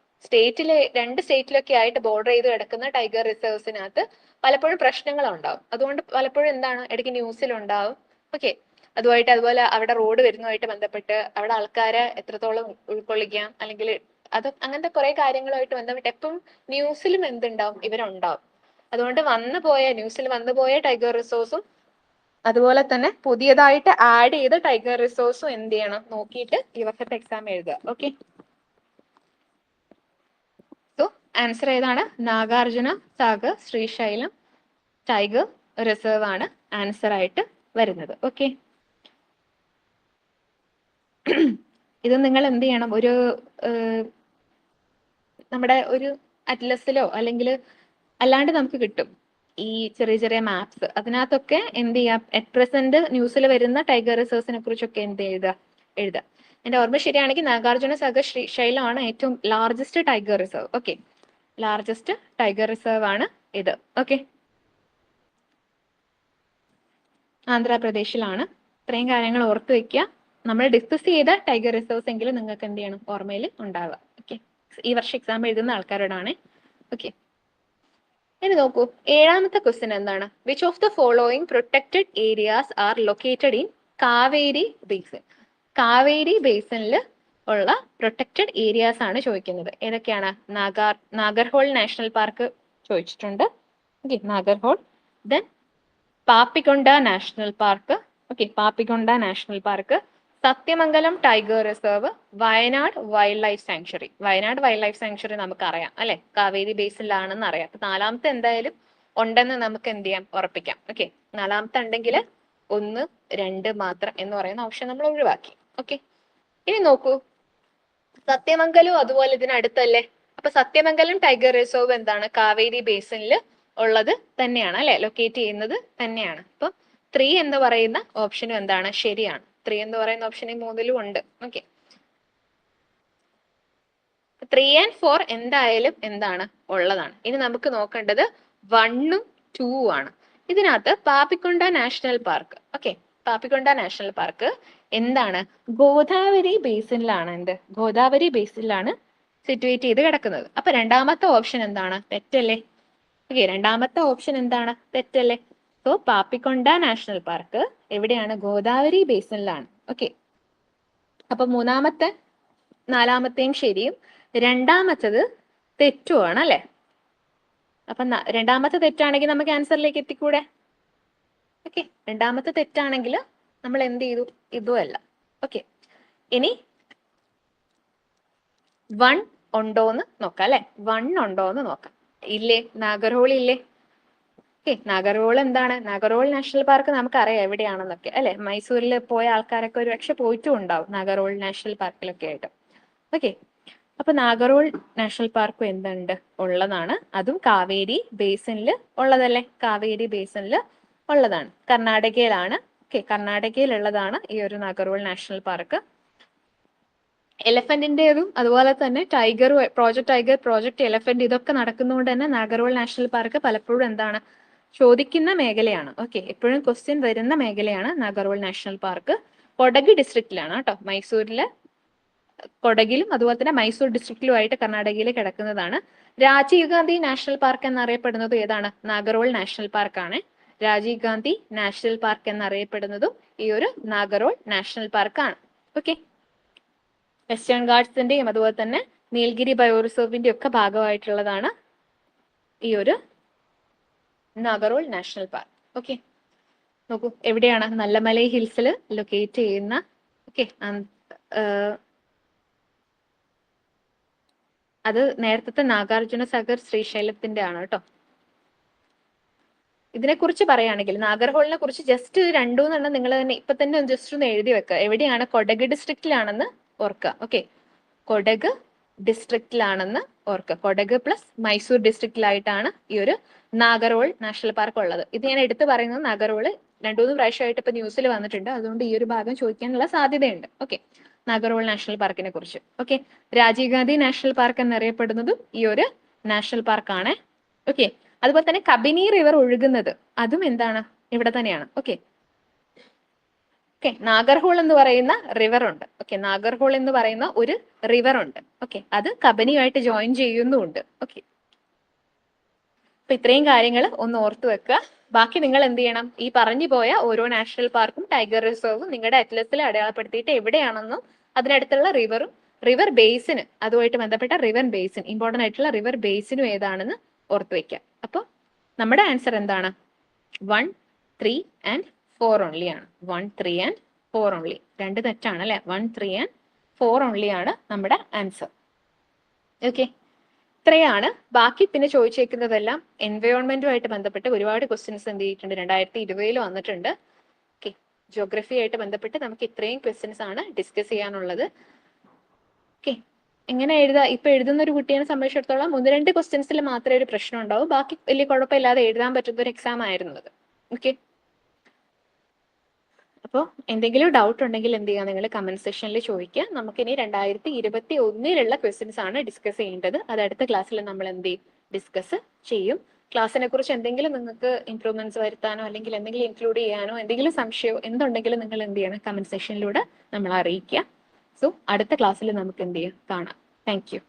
രണ്ട് സ്റ്റേറ്റിലൊക്കെ ആയിട്ട് ബോർഡർ ചെയ്ത് കിടക്കുന്ന ടൈഗർ റിസർവ്സിനകത്ത് പലപ്പോഴും പ്രശ്നങ്ങൾ ഉണ്ടാവും. അതുകൊണ്ട് പലപ്പോഴും എന്താണ്? ഇടയ്ക്ക് ന്യൂസിലുണ്ടാവും. ഓക്കെ, അതുപോലെ അവിടെ റോഡ് വരുന്നതുമായിട്ട് ബന്ധപ്പെട്ട് അവിടെ ആൾക്കാരെ എത്രത്തോളം ഉൾക്കൊള്ളിക്കാം അല്ലെങ്കിൽ അത് അങ്ങനത്തെ കുറെ കാര്യങ്ങളുമായിട്ട് ബന്ധപ്പെട്ട് എപ്പോഴും ന്യൂസിലും എന്തുണ്ടാവും? ഇവരുണ്ടാവും. അതുകൊണ്ട് ന്യൂസിൽ വന്നുപോയ ടൈഗർ റിസോഴ്സും അതുപോലെ തന്നെ പുതിയതായിട്ട് ആഡ് ചെയ്ത ടൈഗർ റിസോഴ്സും എന്ത് ചെയ്യണം? നോക്കിയിട്ട് ഈ വർഷത്തെ എക്സാം എഴുതുക. ഓക്കെ, സോ ആൻസർ ഏതാണ്? നാഗാർജുന സാഗർ ശ്രീശൈലം ടൈഗർ റിസർവ് ആണ് ആൻസർ ആയിട്ട് വരുന്നത്. ഓക്കെ, ഇത് നിങ്ങൾ എന്ത് ചെയ്യണം? ഒരു നമ്മുടെ ഒരു അറ്റ്ലസിലോ അല്ലെങ്കിൽ അല്ലാണ്ട് നമുക്ക് കിട്ടും ഈ ചെറിയ ചെറിയ മാപ്സ്. അതിനകത്തൊക്കെ എന്ത് ചെയ്യാം? അറ്റ് പ്രസന്റ് ന്യൂസിൽ വരുന്ന ടൈഗർ റിസർവ്സിനെ കുറിച്ചൊക്കെ എന്ത് എഴുതുക? എന്റെ ഓർമ്മ ശരിയാണെങ്കിൽ നാഗാർജുന സാഗർ ശ്രീശൈലമാണ് ഏറ്റവും largest tiger reserve. Okay, largest tiger reserve ആണ് ഇത്. ഓക്കെ, ആന്ധ്രാപ്രദേശിലാണ്. ഇത്രയും കാര്യങ്ങൾ ഓർത്ത് വെക്കുക. നമ്മൾ ഡിസ്കസ് ചെയ്ത ടൈഗർ റിസർവ്സ് എങ്കിലും നിങ്ങൾക്ക് എന്ത് ചെയ്യണം? ഓർമ്മയിൽ ഉണ്ടാവുക. ഓക്കെ, ഈ വർഷം എക്സാം എഴുതുന്ന ആൾക്കാരോടാണ്. ഓക്കെ, ഇനി നോക്കൂ, 7ാമത്തെ ക്വസ്റ്റ്യൻ എന്താണ്? Which of the following protected areas are located in Kaveri basin? Kaveri ബേസിനിൽ ഉള്ള പ്രൊട്ടക്റ്റഡ് ഏരിയാസ് ആണ് ചോദിക്കുന്നത്. ഏതൊക്കെയാണ്? നാഗർഹോൾ നാഷണൽ പാർക്ക് ചോദിച്ചിട്ടുണ്ട്. Okay, Nagarhole. Then Papikonda national park. Okay, Papikonda national park, Sathyamangalam tiger reserve, Wayanad wildlife sanctuary. Wayanad wildlife sanctuary നമുക്കറിയാം അല്ലെ, കാവേരി ബേസിലാണെന്ന് അറിയാം. അപ്പൊ 4ാമത്തെ എന്തായാലും ഉണ്ടെന്ന് നമുക്ക് എന്ത് ചെയ്യാം? ഉറപ്പിക്കാം. ഓക്കെ, 4ാമത്തെ ഉണ്ടെങ്കിൽ 1, 2 മാത്രം എന്ന് പറയുന്ന ഓപ്ഷൻ നമ്മൾ ഒഴിവാക്കി. ഓക്കെ, ഇനി നോക്കൂ, സത്യമംഗലം അതുപോലെ ഇതിനടുത്തല്ലേ. അപ്പൊ സത്യമംഗലം ടൈഗർ റിസർവ് എന്താണ്? കാവേരി ബേസിനിൽ ഉള്ളത് തന്നെയാണ് അല്ലെ, ലൊക്കേറ്റ് ചെയ്യുന്നത് തന്നെയാണ്. അപ്പൊ 3 എന്ന് പറയുന്ന ഓപ്ഷനും എന്താണ്? ശരിയാണ്. 3 എന്ന് പറയുന്ന ഓപ്ഷൻ 3ലും ഉണ്ട്. ഓക്കെ, 3 and 4 എന്തായാലും എന്താണ്? ഉള്ളതാണ്. ഇനി നമുക്ക് നോക്കേണ്ടത് 1ഉം 2ഉം ആണ്. ഇതിനകത്ത് Papikonda national park. Okay, Papikonda national park എന്താണ്? ഗോദാവരി ബേസിനിലാണ്. ഗോദാവരി ബേസിനിലാണ് സിറ്റുവേറ്റ് ചെയ്ത് കിടക്കുന്നത്. അപ്പൊ 2ാമത്തെ ഓപ്ഷൻ എന്താണ്? തെറ്റല്ലേ? ഓക്കെ, 2ാമത്തെ ഓപ്ഷൻ എന്താണ്? തെറ്റല്ലേ? സോ പാപ്പിക്കൊണ്ട നാഷണൽ പാർക്ക് എവിടെയാണ്? ഗോദാവരി ബേസിനിലാണ്. ഓക്കെ, അപ്പൊ 3ാമത്തെ 4ാമത്തെയും ശരിയും 2ാമത്തത് തെറ്റുമാണ് അല്ലെ. അപ്പൊ 2ാമത്തെ തെറ്റാണെങ്കിൽ നമുക്ക് ആൻസറിലേക്ക് എത്തിക്കൂടെ? ഓക്കെ, 2ാമത്തെ തെറ്റാണെങ്കിൽ നമ്മൾ എന്ത് ചെയ്തു? ഇതുമല്ല. ഓക്കെ, ഇനി 1 ഉണ്ടോന്ന് നോക്കാം അല്ലെ. 1 ഉണ്ടോന്ന് നോക്കാം. ഇല്ലേ, നാഗർഹോൾ ഇല്ലേ. ഓക്കെ, നാഗർഹോൾ എന്താണ്? നാഗർഹോൾ നാഷണൽ പാർക്ക് നമുക്കറിയാം എവിടെയാണെന്നൊക്കെ അല്ലെ. മൈസൂരിൽ പോയ ആൾക്കാരൊക്കെ ഒരു പക്ഷെ പോയിട്ടും ഉണ്ടാവും നാഗർഹോൾ നാഷണൽ പാർക്കിലൊക്കെ ആയിട്ട്. ഓക്കെ, അപ്പൊ നാഗർഹോൾ നാഷണൽ പാർക്കും എന്തുണ്ട്? ഉള്ളതാണ്. അതും കാവേരി ബേസിനിൽ ഉള്ളതല്ലേ. കാവേരി ബേസിനിൽ ഉള്ളതാണ്. കർണാടകയിലാണ്. ഓക്കെ, കർണാടകയിലുള്ളതാണ് ഈ ഒരു നാഗർഹോൾ നാഷണൽ പാർക്ക്. എലഫന്റിന്റേതും അതുപോലെ തന്നെ പ്രോജക്ട് എലഫന്റ് ഇതൊക്കെ നടക്കുന്നതുകൊണ്ട് തന്നെ നാഗർഹോൾ നാഷണൽ പാർക്ക് പലപ്പോഴും എന്താണ്? ചോദിക്കുന്ന മേഖലയാണ്. ഓക്കെ, എപ്പോഴും ക്വസ്റ്റ്യൻ വരുന്ന മേഖലയാണ് നാഗർഹോൾ നാഷണൽ പാർക്ക്. കൊടക് ഡിസ്ട്രിക്റ്റിലാണ് കേട്ടോ. മൈസൂരിലെ കൊടകിലും അതുപോലെ തന്നെ മൈസൂർ ഡിസ്ട്രിക്റ്റിലുമായിട്ട് കർണാടകയിൽ കിടക്കുന്നതാണ്. രാജീവ് ഗാന്ധി നാഷണൽ പാർക്ക് എന്നറിയപ്പെടുന്നത് ഏതാണ്? നാഗർഹോൾ നാഷണൽ പാർക്കാണ്. രാജീവ് ഗാന്ധി നാഷണൽ പാർക്ക് എന്നറിയപ്പെടുന്നതും ഈ ഒരു നാഗർഹോൾ നാഷണൽ പാർക്കാണ്. ഓക്കെ, വെസ്റ്റേൺ ഗാർഡ്സിന്റെയും അതുപോലെ തന്നെ നീൽഗിരി ബയോ റിസർവിന്റെ ഒക്കെ ഭാഗമായിട്ടുള്ളതാണ് ഈ ഒരു നാഗർഹോൾ നാഷണൽ പാർക്ക്. ഓക്കെ, നോക്കൂ എവിടെയാണ്? നല്ലമലൈ ഹിൽസിൽ ലൊക്കേറ്റ് ചെയ്യുന്ന ഓക്കെ അത് നേരത്തെ നാഗാർജുന സാഗർ ശ്രീശൈലത്തിന്റെ ആണ് കേട്ടോ. ഇതിനെക്കുറിച്ച് പറയുകയാണെങ്കിൽ നാഗർഹോളിനെ കുറിച്ച് ജസ്റ്റ് 2-3 നിങ്ങൾ തന്നെ ഇപ്പൊ തന്നെ ജസ്റ്റ് ഒന്ന് എഴുതി വെക്കുക. എവിടെയാണ്? കൊടക് ഡിസ്ട്രിക്റ്റിലാണെന്ന് ഓർക്കുക. ഓക്കെ, കൊടക് ഡിസ്ട്രിക്റ്റിലാണെന്ന് ഓർക്കുക. കൊടക് പ്ലസ് മൈസൂർ ഡിസ്ട്രിക്റ്റിലായിട്ടാണ് ഈ ഒരു നാഗർഹോൾ നാഷണൽ പാർക്ക് ഉള്ളത്. ഇത് ഞാൻ എടുത്തു പറയുന്നത് നാഗർഹോൾ 2-3 പ്രാവശ്യമായിട്ട് ഇപ്പൊ ന്യൂസിൽ വന്നിട്ടുണ്ട്, അതുകൊണ്ട് ഈ ഒരു ഭാഗം ചോദിക്കാനുള്ള സാധ്യതയുണ്ട്. ഓക്കെ, നാഗർഹോൾ നാഷണൽ പാർക്കിനെ കുറിച്ച്. Okay, Rajiv Gandhi national park എന്നറിയപ്പെടുന്നതും ഈ ഒരു നാഷണൽ പാർക്കാണ്. ഓക്കെ, അതുപോലെ തന്നെ കബിനി റിവർ ഒഴുകുന്നത് അതും എന്താണ്? ഇവിടെ തന്നെയാണ്. ഓക്കെ, നാഗർഹോൾ എന്ന് പറയുന്ന റിവർ ഉണ്ട്. ഓക്കെ, നാഗർഹോൾ എന്ന് പറയുന്ന ഒരു റിവർ ഉണ്ട്. ഓക്കെ, അത് കബനിയുമായിട്ട് ജോയിൻ ചെയ്യുന്നുമുണ്ട്. ഓക്കെ, അപ്പൊ ഇത്രയും കാര്യങ്ങൾ ഒന്ന് ഓർത്തു വെക്കുക. ബാക്കി നിങ്ങൾ എന്ത് ചെയ്യണം? ഈ പറഞ്ഞു പോയ ഓരോ നാഷണൽ പാർക്കും ടൈഗർ റിസർവും നിങ്ങളുടെ അറ്റ്ലസിൽ അടയാളപ്പെടുത്തിയിട്ട് എവിടെയാണെന്നും അതിനടുത്തുള്ള റിവർ ബേസിന് അതുമായിട്ട് ബന്ധപ്പെട്ട റിവർ ബേസിൻ ഇമ്പോർട്ടന്റ് ആയിട്ടുള്ള റിവർ ബേസിനും ഏതാണെന്ന് ഓർത്തു വെക്കാം. അപ്പൊ നമ്മുടെ ആൻസർ എന്താണ്? 1, 3 and 4 ഓൺലി ആണ്. 1, 3 and 4 ഓൺലി. 2 തെറ്റാണ് അല്ലെ? 1, 3 and 4 ഓൺലി ആണ് നമ്മുടെ ആൻസർ. ഓക്കെ, ഇത്രയാണ്. ബാക്കി പിന്നെ ചോദിച്ചേക്കുന്നതെല്ലാം എൻവയോൺമെന്റുമായിട്ട് ബന്ധപ്പെട്ട് ഒരുപാട് ക്വസ്റ്റ്യൻസ് എന്ത് ചെയ്തിട്ടുണ്ട്? 2020 വന്നിട്ടുണ്ട്. ഓക്കെ, ജിയോഗ്രഫി ആയിട്ട് ബന്ധപ്പെട്ട് നമുക്ക് ഇത്രയും ക്വസ്റ്റ്യൻസ് ആണ് ഡിസ്കസ് ചെയ്യാനുള്ളത്. ഓക്കെ, എങ്ങനെ എഴുതാ? ഇപ്പൊ എഴുതുന്ന ഒരു കുട്ടിയെ സംബന്ധിച്ചിടത്തോളം 1-2 ക്വസ്റ്റ്യൻസിൽ മാത്രമേ ഒരു പ്രശ്നം ഉണ്ടാവും. ബാക്കി വലിയ കുഴപ്പമില്ലാതെ എഴുതാൻ പറ്റുന്ന ഒരു എക്സാം ആയിരുന്നു അത്. ഓക്കെ, അപ്പോൾ എന്തെങ്കിലും ഡൗട്ട് ഉണ്ടെങ്കിൽ എന്ത് ചെയ്യുക? നിങ്ങൾ കമന്റ് സെക്ഷനിൽ ചോദിക്കുക. നമുക്കിനി 2021 ക്വസ്റ്റ്യൻസ് ആണ് ഡിസ്കസ് ചെയ്യേണ്ടത്. അത് അടുത്ത ക്ലാസ്സിൽ നമ്മൾ എന്ത് ചെയ്യും? ഡിസ്കസ് ചെയ്യും. ക്ലാസ്സിനെ കുറിച്ച് എന്തെങ്കിലും നിങ്ങൾക്ക് ഇംപ്രൂവ്മെന്റ്സ് വരുത്താനോ അല്ലെങ്കിൽ എന്തെങ്കിലും ഇൻക്ലൂഡ് ചെയ്യാനോ എന്തെങ്കിലും സംശയമോ എന്തുണ്ടെങ്കിലും നിങ്ങൾ എന്ത് ചെയ്യണം? കമന്റ് സെക്ഷനിലൂടെ നമ്മൾ അറിയിക്കുക. സോ അടുത്ത ക്ലാസ്സിൽ നമുക്ക് എന്ത് ചെയ്യാം? കാണാം. Thank you.